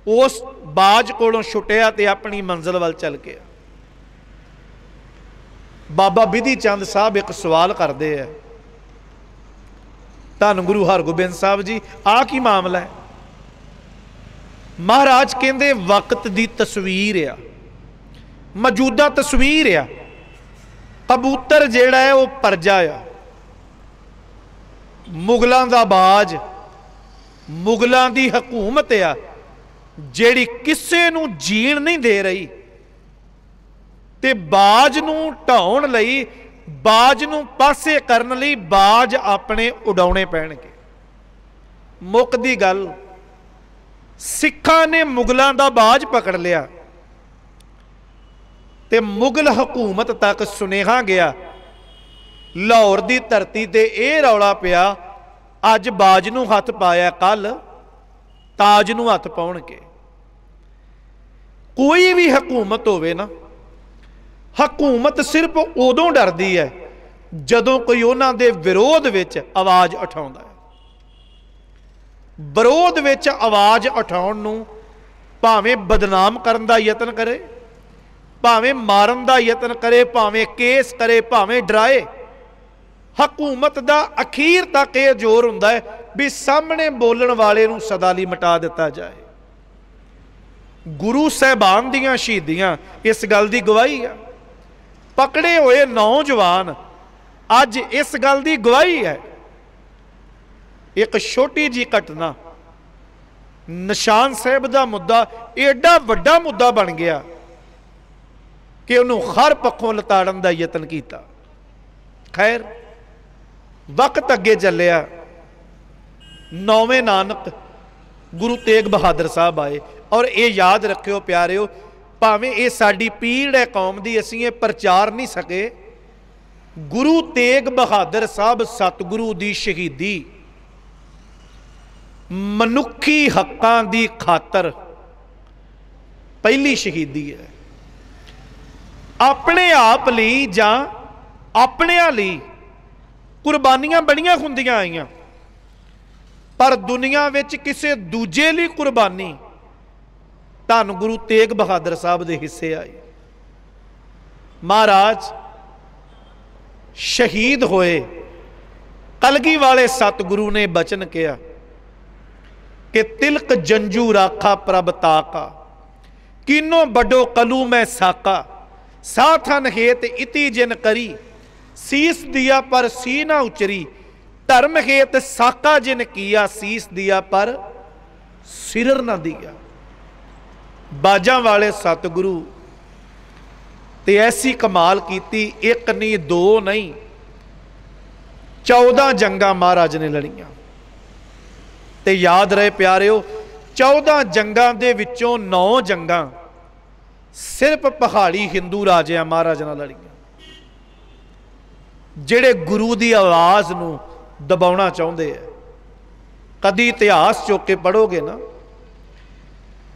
उस बाज कोलों छुटिया ते अपनी मंजिल वाल चल गया। बाबा बिधि चंद साहब एक सवाल करते हैं, धन गुरु हरगोबिंद साहब जी, आ की मामला है? महाराज कहते वक्त की तस्वीर आ, मौजूदा तस्वीर आ। कबूतर जिहड़ा है वह परजा आ, मुगलों का बाज, मुगलों की हकूमत आ जिहड़ी किसे नूं जीण नहीं दे रही, ते बाज नूं ढाउण लई, बाज नूं पासे करन लई बाज अपने उडाउणे पैणगे। मुक्कदी गल, सिखां ने मुगलों का बाज पकड़ लिया ते मुगल हकूमत तक सुनेहा गया। लाहौर की धरती ते यह रौला पिया, अज बाज नूं हथ पाया, कल ताज नूं हथ पाउणगे। कोई भी हकूमत होवे ना, हकूमत सिर्फ उदों डरदी है जदों कोई उन्हां दे विरोध विच आवाज़ उठाउंदा है। विरोध विच आवाज़ उठाउण नूं भावें बदनाम करन दा यतन करे, भावें मारन दा यतन करे, भावें केस करे, भावें डराए, हकूमत दा अखीर तक यह जोर हुंदा है भी सामने बोलण वाले नूं सदा लई मिटा दिता जाए। गुरु साहिबान दियां शहीदियां इस गल दी गवाही है। पकड़े हुए नौजवान अज इस गल दी गवाही है। एक छोटी जी घटना, निशान साहब का मुद्दा एडा वड्डा मुद्दा बन गया कि उन्होंने हर पक्षों लताड़न का यतन किया। खैर वक्त अगे चलिया, 9वें नानक गुरु तेग बहादुर साहब आए। और ये याद रखियो प्यारिओ, भावें ये साडी पीड़ है कौम की, असीं ये प्रचार नहीं सके। गुरु तेग बहादुर साहब सतगुरु की शहीदी मनुखी हकों की खातर पहली शहीदी है। अपने आप लई जां अपनियां लई कुर्बानियां बड़ियां हुंदियां आईयां, पर दुनिया विच किसी दूजे लई कुर्बानी धन गुरु तेग बहादुर साहब दे हिस्से आई। महाराज शहीद होए, कलगी वाले सतगुरु ने बचन किया कि तिलक जंजू राखा प्रभ ताका, किनो बड़ो कलू मैं साका, साथन हेत इति जिन करी, सीस दिया पर सी ना उचरी, धर्म हेत साका जिन किया, सीस दिया पर सिर ना दिया। बाजा वाले सतगुरु ते ऐसी कमाल कीती, एक नहीं दो नहीं 14 जंगां महाराज ने लड़ियां। ते याद रहे प्यारिओ, 14 जंगां दे विचों 9 जंगां सिर्फ पहाड़ी हिंदू राजियां महाराज नाल लड़ियां, जिहड़े गुरु की आवाज़ नूं दबाउणा चाहुंदे है। कदी इतिहास चुक के पढ़ोगे ना,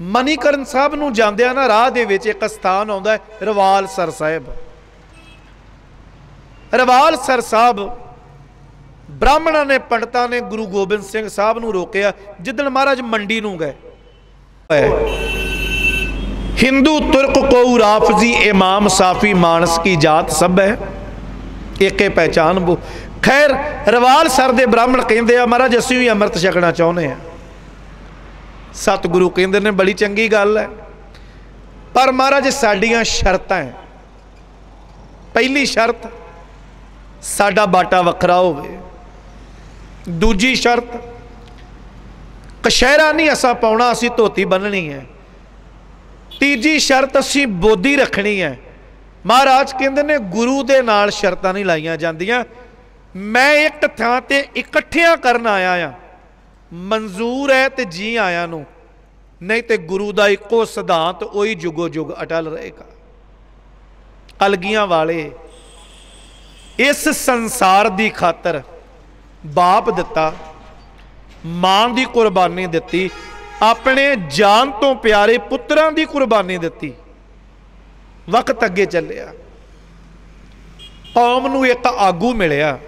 मणिकरण साहब नूं जांदियां ना राह दे विच एक स्थान आउंदा है रवालसर साहिब। रवालसर साहब ब्राह्मणों ने, पंडितां ने गुरु गोबिंद सिंह साहब नूं रोकिया जिदन महाराज मंडी नूं गए। हिंदू तुर्क को राफजी इमाम साफी मानस की जात सब है एक पहचान वो। खैर रवाल सर दे ब्राह्मण कहते हैं महाराज असीं भी अमृत छकना चाहुंदे हैं। सतगुरु कहते ने बड़ी चंगी गल है, पर महाराज साडियां शर्तां हैं। पहली शर्त साडा बाटा वखरा होवे, दूजी शर्त कशहरा नहीं असा पाउणा, असीं धोती बन्ननी है। तीजी शर्त असीं बोधी रखनी है। महाराज कहते ने गुरु दे नाल शर्तां नहीं लाइयां जांदियां। मैं एक थां ते इकट्ठियां करन आया आ, मंजूर है तो जी आया नूं, नहीं तो गुरु का इको सिद्धांत उही जुगो जुग अटल रहेगा। अलगियां वाले इस संसार की खातर बाप दिता, मां की कुर्बानी दिती, अपने जान तो प्यारे पुत्रां की कुर्बानी दिती। वक्त अगे चलिया, कौम नूं एक आगू मिलिया,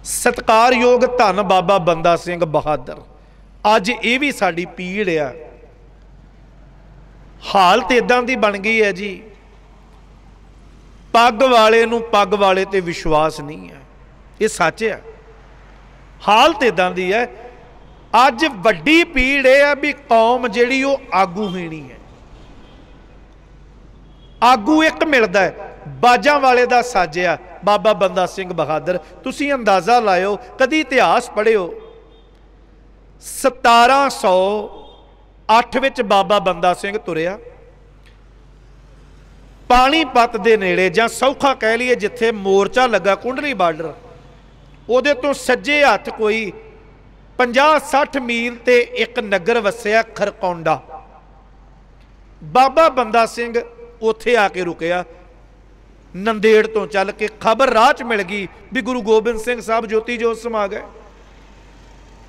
सत्कारयोग धन बाबा बंदा सिंह बहादुर। अज ये भी साडी पीड़ आ। हालत इदां दी बन गई है जी, पग वाले नूं पग वाले ते विश्वास नहीं है। ये सच है, हालत इदां दी है। अज वड्डी पीड़ है भी कौम जिहड़ी वो आगू हीणी है। आगू एक मिलता है, बाजां वाले दा साजिया बाबा बंदा सिंह बहादुर। तुसीं अंदाज़ा लाओ, कदी इतिहास पढ़िओ, 1708 विच बाबा बंदा सिंह तुरिया पानीपत दे नेड़े, जां सौखा कह लीए जिथे मोर्चा लगा कुंडली बार्डर, उहदे तो सज्जे हत्थ कोई 50-60 मील ते एक नगर वसिया खरकौंडा। बाबा बंदा सिंह उत्थे आके रुकिया। नंदेड़ तो चल के खबर राह च मिल गई भी गुरु गोबिंद सिंह साहब ज्योति जोत समा गए।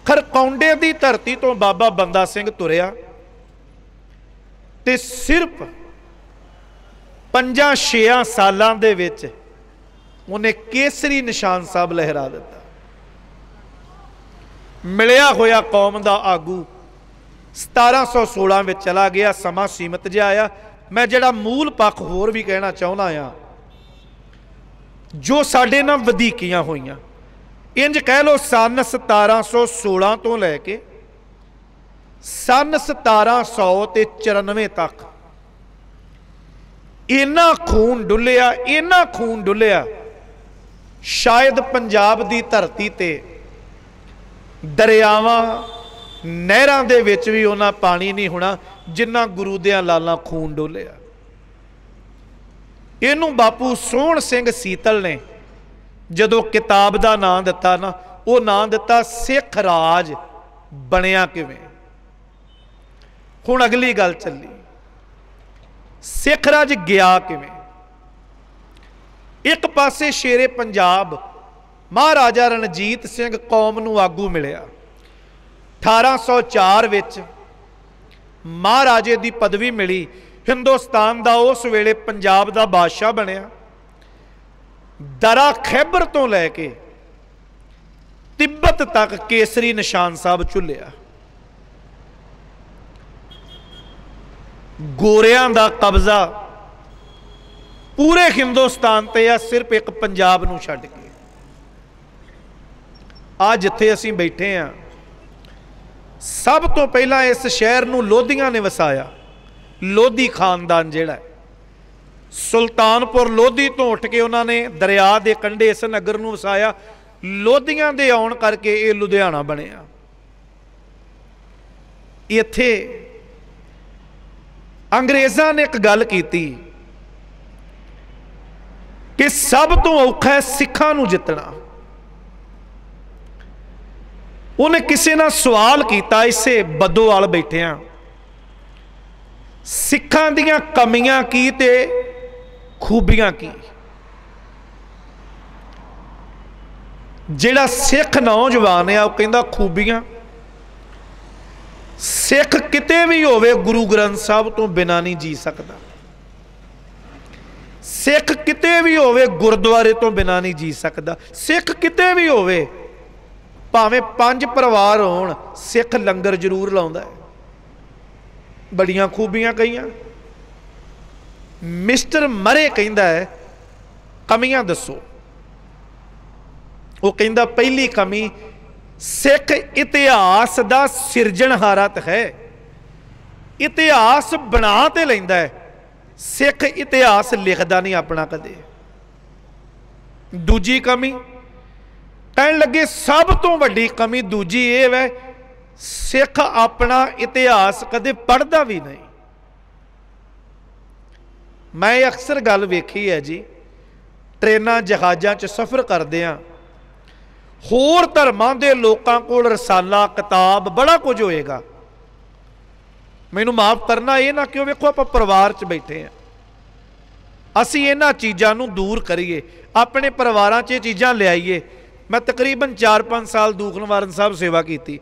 खरकौंडे की धरती तो बाबा बंदा सिंह तुरिया ते सिर्फ 5-6 सालां दे विच उन्हें केसरी निशान साहब लहरा दिता। मिलिया होया कौम का आगू 1716 में चला गया। समा सीमित जिहा आया। मैं जिहड़ा मूल पक्ष होर भी कहना चाहुंदा आ, जो साडे नाल वधीकियां होईयां, इंज कह लो सन 1716 तो लैके सन 1794 तक इन्ना खून डुलिया, इन्ना खून डुलिया, शायद पंजाब की धरती ते दरियावां नहरां दे विच भी उन्ना पानी नहीं होना जिन्ना गुरु दियां लालां खून डोलिया। इनू बापू सोहण सिंह सीतल ने जदों किताब का नाम दिता ना, वो नाम दिता सिख राज बनिया किवें। हुण अगली गल चली, सिख राज गया किवें। एक पासे शेरे पंजाब महाराजा रणजीत सिंह कौम नूं आगू मिलिया। 1804 विच महाराजे की पदवी मिली। हिंदुस्तान का उस वेले पंजाब का बादशाह बनिया। दरा खैबर तो लैके तिब्बत तक केसरी निशान साहब झुलिया। गोरियां का कब्जा पूरे हिंदुस्तान ते आ, सिर्फ एक पंजाब नूं छड्ड के। आ जिथे असीं बैठे हैं, सब तो पहला इस शहर नूं लोधियां ने वसाया। लोधी खानदान जिहड़ा सुल्तानपुर लोधी तो उठ के उन्होंने दरिया के कंढे इस नगर नूं वसाया। लोधियां दे आउण करके ये लुधियाना बनिया। इत्थे अंग्रेज़ां ने एक गल कीती कि सब तो औखा है सिखां नूं जितना। उन्हें किसी ने सवाल किया, इसे बदोआल बैठिया, सिखां दियां कमियां की ते खूबियां की। जिहड़ा सिख नौजवान है वह कहंदा खूबियां, सिख किते भी होवे गुरु ग्रंथ साहब तो बिना नहीं जी सकता। सिख किते भी होवे गुरुद्वारे तो बिना नहीं जी सकता। सिख किते भी होवे भावें 5 परिवार होण, सिख लंगर जरूर लाउंदा है। बड़ियां खूबियां कईयां। मिस्टर मरे कहंदा है कमियां दसो। वो कहंदा पहली कमी सिख इतिहास दा सिरजनहारा तो है, इतिहास बना तो लैंदा है, सिख इतिहास लिखदा नहीं अपना कदे। दूजी कमी कहन लगे सब तो वड्डी कमी दूजी ये है सिख अपना इतिहास कदे पढ़दा भी नहीं। मैं अक्सर गल वेखी है जी, ट्रेनां जहाज़ां च सफ़र करदियां होर धर्मां दे लोकां कोल रसाला किताब बड़ा कुछ होएगा। मैनू माफ़ करना ये ना क्यों, वेखो आपां परिवार च बैठे हैं, असीं इन्हां चीज़ां नूं दूर करिए, अपने परिवारां च चीज़ां लियाईए। मैं तकरीबन 4-5 साल दुख निवारण साहब सेवा की।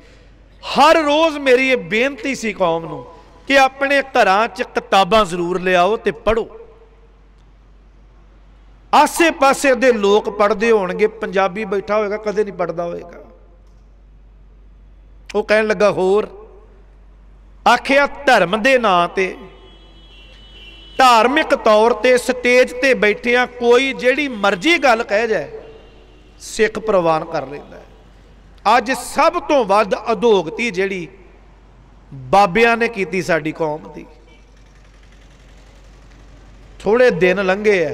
हर रोज़ मेरी ये बेनती सी कौम नूं कि अपने घरां च किताबां जरूर लियाओ ते पढ़ो। आसे पासे दे लोग पढ़ते होणगे, पंजाबी बैठा होएगा कदे नहीं पढ़ता होएगा। वो कहन लगा होर आखिया धर्म के नां ते धार्मिक तौर ते स्टेज ते बैठिया कोई जिहड़ी मर्जी गल कह जाए सिख प्रवान कर लैंदा है। अज सब तो वध अधोगति जिहड़ी बाबियां ने कीती साडी कौम दी। थोड़े दिन लंघे है,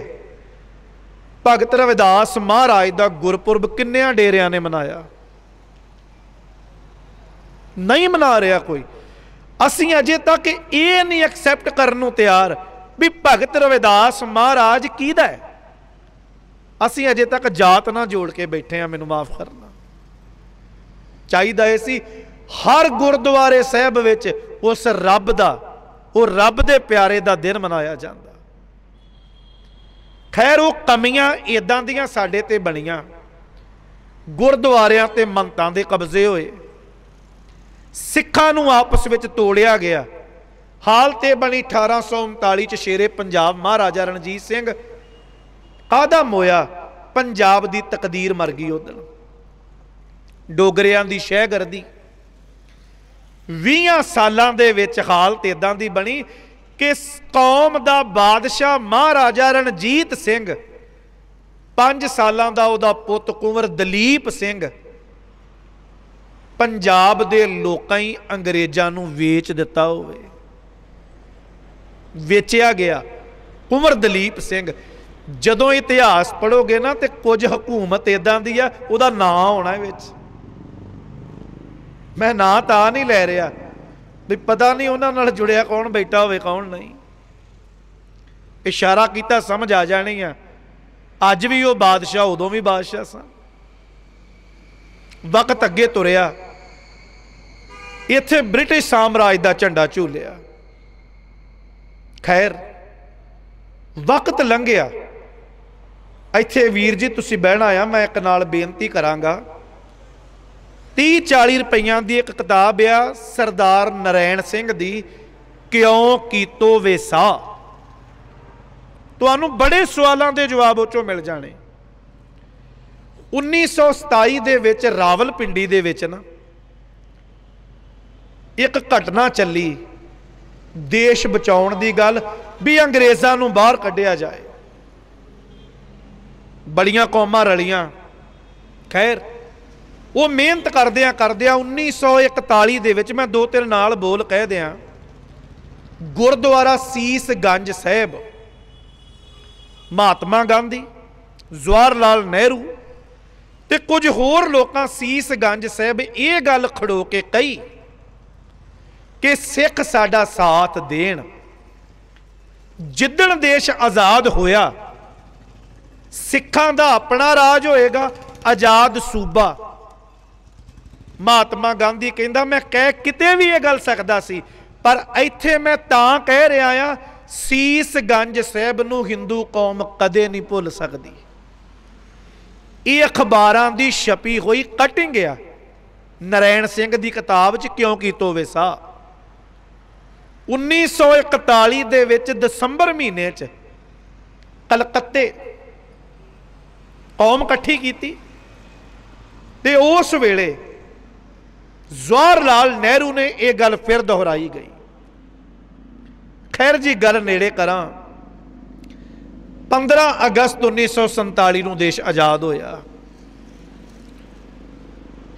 भगत रविदास महाराज का गुरपुरब किन्नियां डेरियां ने मनाया, नहीं मना रहा कोई। असीं अजे तक ये नहीं एक्सैप्ट करने नूं तैयार भी भगत रविदास महाराज किहदा है। असीं अजे तक जात ना जोड़ के बैठे हैं। मैनूं माफ़ करना चाहिदा है सी हर गुरुद्वारे साहब विच उस रब दा, वो रब दे प्यारे दा दिन मनाया जाता। खैर वो कमियां इदां दियां साडे ते बणियां, गुरुद्वारियां ते मंतां दे कब्जे होए, सिखां नूं आपस विच तोड़िया गया। हाल ते बनी 1839 च शेरे पंजाब महाराजा रणजीत सिंह आदम होया, पंजाब दी तकदीर मर गई। उदन डोगरियां दी शहगर्दी 20 सालां दे विच हालत इदां दी बनी कि कौम दा बादशाह महाराजा रणजीत सिंह 5 सालां दा उहदा पुत कुंवर दलीप सिंह पंजाब दे लोकां ही अंग्रेजां नूं वेच दिता होवे, वेचिया गया। कुंवर दलीप सिंह जदों इतिहास पढ़ोगे ना तो कुछ हुकूमत इदां दी आ उहदा नां होना विच। मैं नां तां नहीं लै रहा भी पता नहीं उन्हां नाल जुड़िया कौन बैठा होवे कौन नहीं, इशारा किया समझ आ जानी है। अज भी वो बादशाह उदों भी बादशाह सन। वक्त अगे तुरिया, इत्थे ब्रिटिश साम्राज का झंडा झूलिया। खैर वक्त लंघिया, इत्थे वीर जी तुसी बहना आ, मैं एक नाल बेनती करांगा। 30-40 रुपइयां की एक किताब आ सरदार नारायण सिंह दी क्यों कीतो वेसा, तुहानूं बड़े सवालों के जवाब उचों मिल जाने। 1927 दे विच रावलपिंडी दे विच ना एक घटना चली, देश बचाउण दी गल भी अंग्रेज़ां नूं बाहर कढ़िया जाए। बड़ियां कौमां रलियां। खैर वो मेहनत करदियां करदियां 1941 दे विच मैं 2-3 नाल बोल कह दियां, गुरुद्वारा सीस गंज साहिब महात्मा गांधी, जवाहर लाल नेहरू ते कुछ होर लोकां सीस गंज साहिब ये गल खड़ो के कही कि सिख साडा साथ देण। जिद्दण देश आज़ाद होया सिखां दा अपना राज होएगा, आज़ाद सूबा। महात्मा गांधी कहंदा मैं कह किते भी ये गल सकदा सी, पर इत्थे मैं तां कह रहा हां सीस गंज साहिब नूं हिंदू कौम कदे नहीं भुल सकदी। ये अखबारां दी छपी हुई कटिंग आ नारायण सिंह दी किताब च क्यों कीतो वेसा। 1941 दे विच दसंबर महीने च कलकत्ते कौम इकट्ठी की ते उस वेले जवाहर लाल नेहरू ने यह गल फिर दोहराई गई। खैर जी गल नेड़े करा। 15 अगस्त 1947 ਨੂੰ देश आज़ाद होया।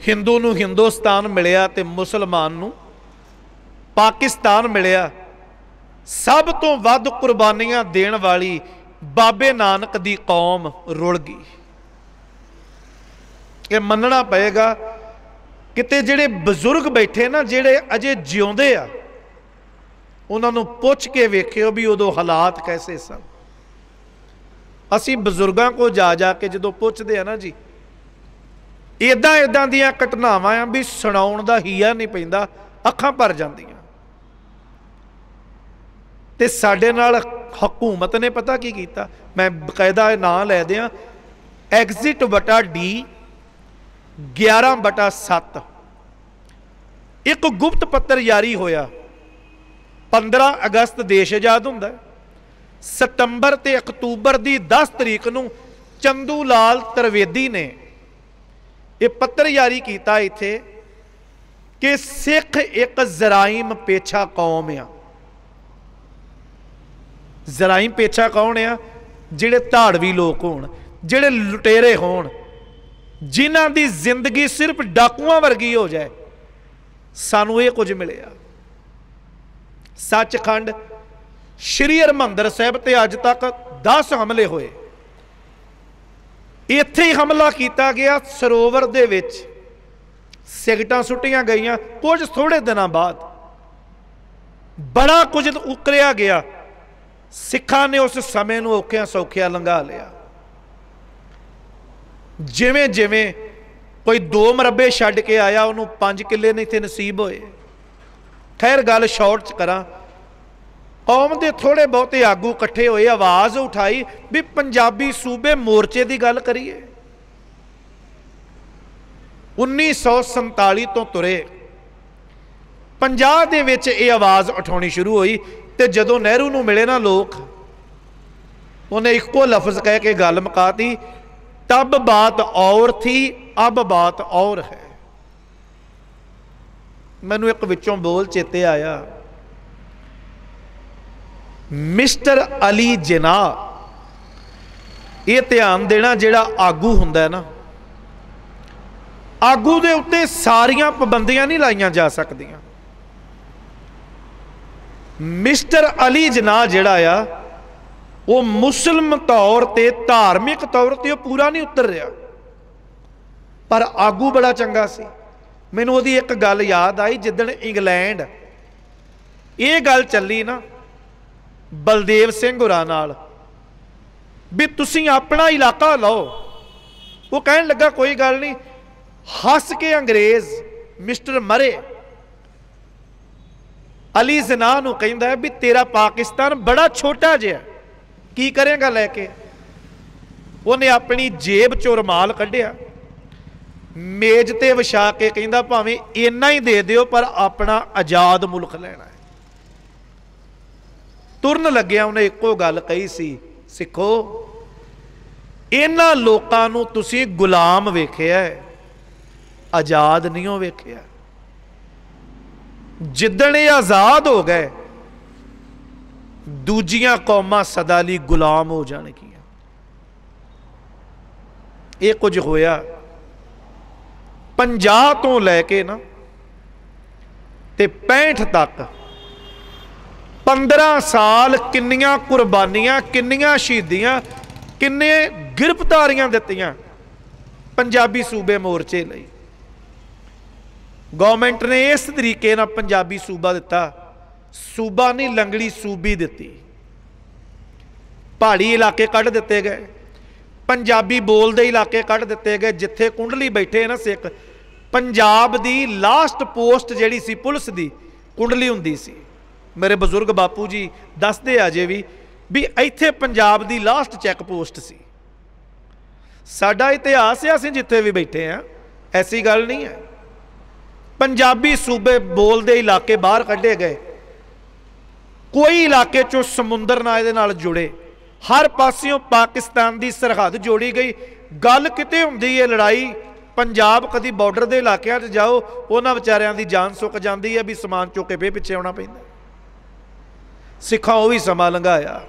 हिंदू ਨੂੰ हिंदुस्तान मिलिया ते मुसलमान ਨੂੰ पाकिस्तान मिलिया। सब तो वध कुर्बानियां देण वाली बाबे नानक दी कौम रुल गई। ये मनना पएगा। किते जिहड़े बजुर्ग बैठे ना, जिहड़े अजे जिउंदे आ, उन्हां नूं पुछ के वेखियो भी उदों हालात कैसे सन। असीं बजुर्गां को जा जा के जदों पुछदे आ ना जी, इदां इदां दीयां घटनावां आ भी सुणाउण दा हीया नहीं पैंदा, अखां भर जांदियां। ते साडे नाल हकूमत ने पता की कीता, मैं बकायदा नां लै दियां, एग्जिट बटा डी 11/7 एक गुप्त पत्र जारी होया। 15 अगस्त देश आजाद हुंदा है। सितंबर ते अक्तूबर की 10 तरीक नूं चंदू लाल त्रिवेदी ने यह पत्र जारी किया इत्थे कि सिख एक जराइम पेछा कौम आ। जराइम पेछा कौन आ? जिहड़े धाड़वी लोग होण, जिहड़े लुटेरे होण, जिन्हां दी जिंदगी सिर्फ डाकुआं वर्गी हो जाए। सानू ये कुछ मिलिया। सचखंड श्री हरमंदर साहिब ते अज तक 10 हमले होए। इत्थे ही हमला किया गया। सरोवर दे विच सिगटां सुट्टियां गईयां। कुछ थोड़े दिनों बाद बड़ा कुछ उकरिया गया। सिखां ने उस समय नूं औखियां सौखियां लंघा लिया। जिवें जिवें कोई 2 मरबे छड्ड के आया, उन्होंने 5 किले नहीं थे नसीब होए। खैर गल शॉर्ट च करा, कौम के थोड़े बहुते आगू इकट्ठे होए, आवाज़ उठाई भी पंजाबी सूबे मोर्चे की गल करिए। 1947 तो तुरे 50 दे विच ये आवाज़ उठानी शुरू हुई। तो जदों नेहरू नूं मिले ना लोग, उन्हें इको लफ्ज़ कह के गल मुकाती, तब बात और थी अब बात और है। मैनू एक विचों बोल चेते आया, मिस्टर अली जिन्ना, ये ध्यान देना, जिहड़ा आगू हुंदा है ना, आगू दे उत्ते सारियां पाबंदियां नहीं लाइयां जा सकदियां। मिस्टर अली जिन्ना जिहड़ा आ, वो मुस्लिम तौर ते धार्मिक तौर ते पूरा नहीं उतर रहा, पर आगू बड़ा चंगा सी। मैनूं उहदी एक गल याद आई, जिदण इंग्लैंड ये गल चली ना बलदेव सिंह होरां नाल भी तुसीं अपना इलाका लो, वो कहण लगा कोई गल नहीं। हस के अंग्रेज मिस्टर मरे अली जिन्ना नूं कहंदा है भी तेरा पाकिस्तान बड़ा छोटा जिहा, की करेगा लैके। उन्हें अपनी जेब चों रुमाल कढ़िया, मेज ते विछा के कहंदा भावें इन्ना ही दे दिओ पर अपना आजाद मुल्क लेना है। तुरन लग्या उन्हें एको गल कही सी, सिखो इन्हां लोकां नूं तुसीं गुलाम वेखिया, आजाद नहीं हो वेखिया। जिदण ये आजाद हो गए, दूजियां कौमां सदा लई गुलाम हो जाणगियां। ये कुछ होया। 50 तो लैके ना ते 65 तक 15 साल किन्नियां कुर्बानियां, किन्नियां शहीदियां, किन्ने गिरफ्तारियां दित्तियां पंजाबी सूबे मोर्चे लई। गवर्नमेंट ने इस तरीके नाल पंजाबी सूबा दिता, सूबा नहीं लंगड़ी सूबी दिती। पहाड़ी इलाके कढ़ दिते गए, पंजाबी बोलते इलाके कढ़ दिते गए। जिथे कुंडली बैठे ना सिख, पंजाब दी लास्ट पोस्ट जिहड़ी सी पुलिस दी कुंडली हुंदी सी। मेरे बजुर्ग बापू जी दसदे अजे भी इत्थे पंजाब दी लास्ट चैक पोस्ट सी। साडा इतिहास है, असीं जिथे भी बैठे हैं, ऐसी गल नहीं है। पंजाबी सूबे बोलते इलाके बाहर कढ़े गए। कोई इलाके चो समुंदर ना इहदे नाल जुड़े, हर पासियों पाकिस्तान की सरहद जोड़ी गई। गल किते हुंदी है लड़ाई, पंजाब कदी बॉर्डर के इलाकों च जाओ, उन्हां विचारियां दी जान सुक जाती है भी समान चुक के फिर पिछे आउणा पैंदा। सिखां वो भी समा लंघाया।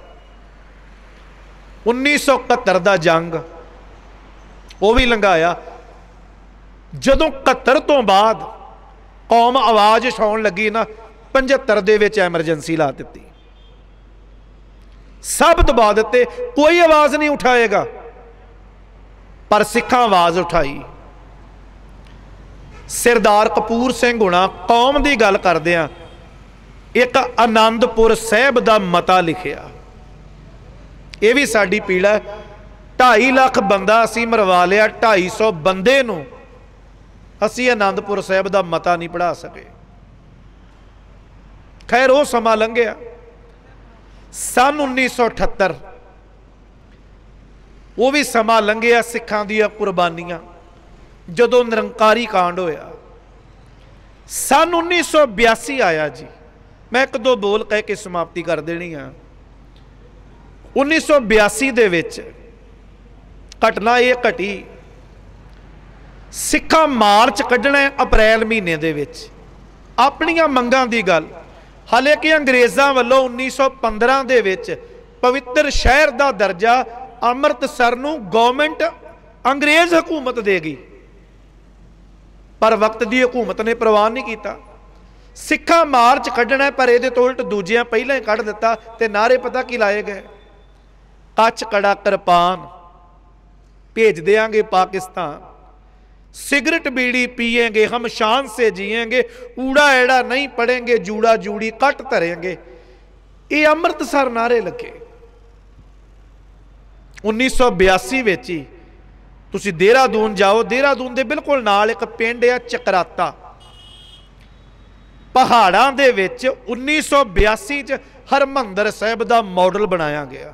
1971 का जंग वो भी लंघाया। जदों 71 तो बाद कौम आवाज़ उठाउण लगी ना, 75 दे विच एमरजेंसी ला दी, सब दबा दिते, कोई आवाज़ नहीं उठाएगा। पर सिखां आवाज़ उठाई। सरदार कपूर सिंह हुणा कौम की गल करदिआं एक आनंदपुर साहिब का मता लिखिया। ये भी साडी पीड़ा। 2.5 लाख बंदा असी मरवा लिया, 250 बंदे नूं असी आनंदपुर साहिब का मता नहीं पढ़ा सके। खैर वो समा लंघिया। सन 1978 वो भी समा लंघिया। सिखां दी कुर्बानियां जदों निरंकारी कांड होया। सन 1982 आया जी। मैं एक दो बोल कह के समाप्ति कर देनी आ। 1982 दे विच घटना ये घटी, सिखां मार्च कढ़ना अप्रैल महीने दे विच अपनियां मंगां दी गल। हाले कि अंग्रेज़ां वल्लों 1915 दे विच पवित्र शहर का दर्जा अमृतसर नूं गवर्नमेंट अंग्रेज़ हुकूमत देगी, पर वक्त की हुकूमत ने परवाह नहीं किया। सिखां मार्च कढ़ना, पर ये तो उल्ट दूजियां पहले ही कढ़ दिता ते नारे पता की लाए गए, कच कड़ा कृपान भेज देंगे पाकिस्तान, सिगरेट बीड़ी पिएंगे हम शान से जिएंगे, ऊड़ा एड़ा नहीं पढ़ेंगे, जूड़ा जूड़ी कट धरेंगे। ये अमृतसर नारे लगे। 1982 विच ही तुसी देहरादून जाओ, देहरादून दे बिल्कुल नाल एक पिंड है चकराता, पहाड़ां दे विच 1982 च हरमंदर साहिब का मॉडल बनाया गया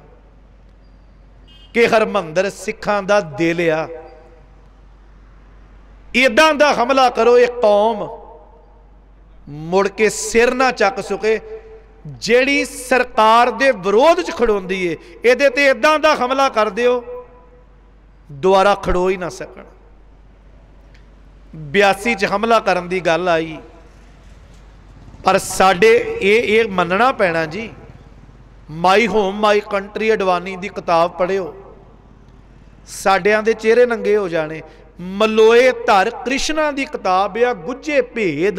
कि हरमंदर सिखां दा दिल आ। इदां दा हमला करो एक कौम मुड़ के सिर ना चक सके, जिहड़ी सरकार दे विरोध च खड़ोंदी है, इहदे ते इदां दा हमला कर दिओ दोबारा खड़ो ही ना सकण। 82 च हमला करन दी गल आई, पर साडे ये मनना पैना जी। My home my country Advani की किताब पढ़िओ, साडियां दे चेहरे नंगे हो जाने। मलोए धर कृष्णा की किताब आ गुज्जे भेद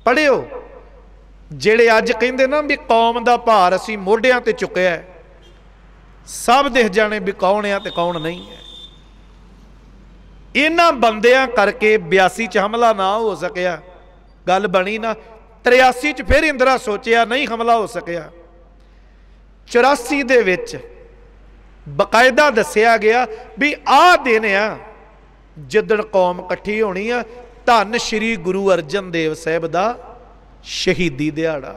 पढ़िओ, जेड़े अज कहंदे ना भी कौम का भार असी मोढियां ते चुकिया, सब दिख जाने भी कौन है ते कौन नहीं है। इन्हां बंदियां करके 82 च हमला ना हो सकिया, गल बनी ना। 83 च फिर इंदिरा सोचिया, नहीं हमला हो सकिया। 84 दे विच बकायदा दसिया गया भी आ दिन आ जिदण कौम इकट्ठी होनी आ, धन श्री गुरु अर्जन देव साहिब का शहीदी दिहाड़ा।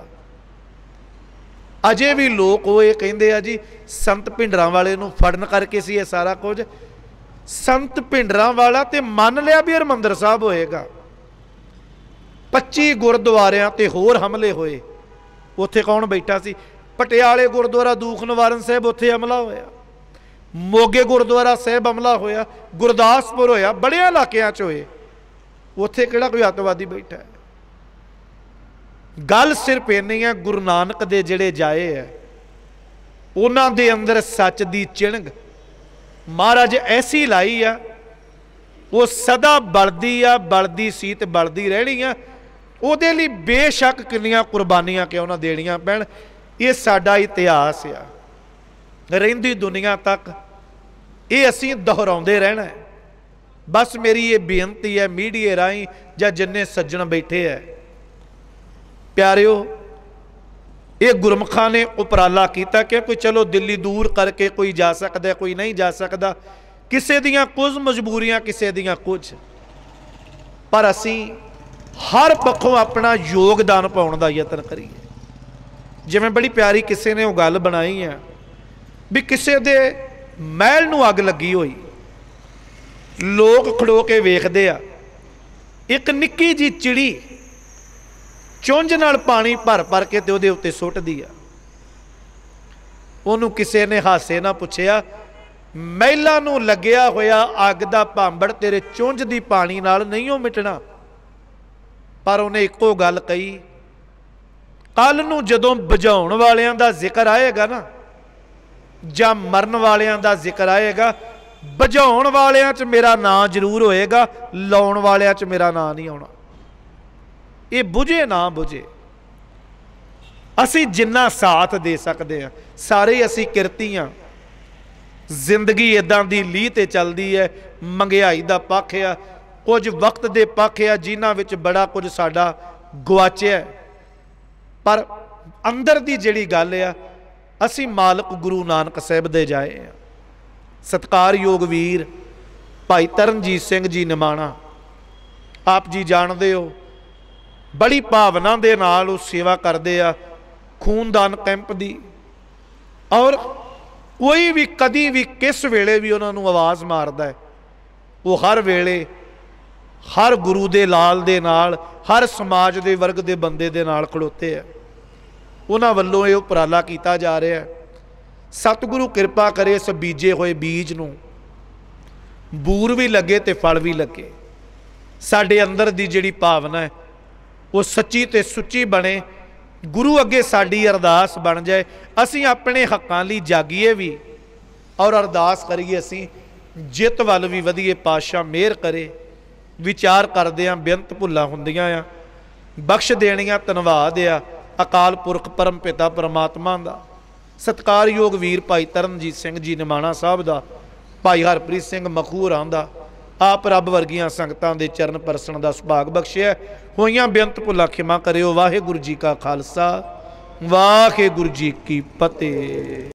अजे भी लोग वो ये कहते हैं जी संत भिंडरां वाले नूं फड़न करके सी ये सारा कुछ। संत भिंडरां वाला तो मान लिया भी हरमंदर साहब होएगा। 25 गुरुद्वारियां ते होर हमले होए, उत्थे कौन बैठा सी? पटियाले गुरुद्वारा दूख निवारण साहब उत्थे हमला होया, मोगे गुरुद्वारा साहब हमला होया, गुरदासपुर होया, बड़े इलाकों च होए, उत्थे किहड़ा कोई अतवादी बैठा है? गल सिर्फ इन्नी है, गुरु नानक दे जिहड़े जाए है उन्हां दे अंदर सच दी चिणग महाराज ऐसी लाई आ, वो सदा बलदी आ, बलदी सी ते बलदी रहनी आ। उहदे लई बेशक किन्नियां कुर्बानियां क्यों ना देनियां पैण, ये साडा इतिहास आ, रहिंदी दुनिया तक ये असीं दोहराउंदे रहना है। बस मेरी ये बेनती है मीडिया राही जां जिन्ने सज्जण बैठे है, प्यारिओ ये गुरमुखां ने उपराला किया कि कोई चलो दिल्ली दूर करके कोई जा सकता, कोई नहीं जा सकता, किसी दियां कुछ मजबूरियां, किसी दियां कुछ, पर असी हर पक्षों अपना योगदान पाउण दा यतन करिए। जिवें बड़ी प्यारी किसी ने वो गल बनाई है भी किसी दे महल नूं अग लगी हुई, लोग खड़ो के वेखदे आ, एक निक्की जी चिड़ी चुंझ नाल पानी भर भर के ते उहदे उत्ते सुट्टदी आ। उहनूं किसी ने हासे ना पुछया, महिला नूं लग्या होया अग दा भांबड़ तेरे चुंझ दी पानी नाल नहीं हो मिटना, पर उन्हें इक्को गल कही, कल नूं जदों बुझाउण वालियां दा जिक्र आएगा ना, जां मरन वालियां दा जिक्र आएगा, बुझाउण वालियां च मेरा नाम जरूर होएगा, लाउण वालियां च मेरा नाम नहीं आउणा। ये बुझे ना बुझे, असी जिन्ना साथ दे सकते हैं, सारे असी किरती हाँ। जिंदगी इदां दी लीह ते चलदी है, मंगियाई दा पक्ष आ, कुछ वक्त दे पक्ष आ जिन्हां विच बड़ा कुछ साडा गुआचिया, पर अंदर दी जिहड़ी गल आ, असी मालक गुरु नानक साहिब दे जाए हैं। सत्कारयोग वीर भाई तरनजीत सिंह जी निमाणा, आप जी जानते हो, बड़ी भावना दे नाल वो सेवा करते आ, खूनदान कैंप दी। और कोई भी कदी भी किस वेले भी उन्होंने आवाज़ मारदा है, वो हर वेले हर गुरु दे लाल दे नाल, हर समाज दे वर्ग दे बंदे दे नाल खड़ोते हैं। उन्होंने वालों ये उपराला किया जा रहा है। सतगुरु कृपा करे इस बीजे हुए बीज नूं बूर भी लगे तो फल भी लगे। साडे अंदर दी जिहड़ी भावना है वो सच्ची ते सुच्ची बने, गुरु अगे साडी अरदास बन जाए, असीं अपने हक्कां लई जागीए भी और अरदास करिए असीं जित वल भी वधिए। पातशाह मेहर करे। विचार करदे आ बेअंत भुल्लां हुंदियां आ, बख्श देणियां धन्नवाद आ अकाल पुरख परम पिता परमात्मा दा। सत्कारयोग वीर भाई तरनजीत सिंह जी निमाणा साहब दा, भाई हरप्रीत सिंह मखू होरां दा, आप रब वर्गियां संगतां दे चरण परसण दा सुभाग बख्शिया। होइयां बेअंत भुल्लां खिमा करियो। वाहिगुरू जी का खालसा, वाहिगुरू जी की फतेह।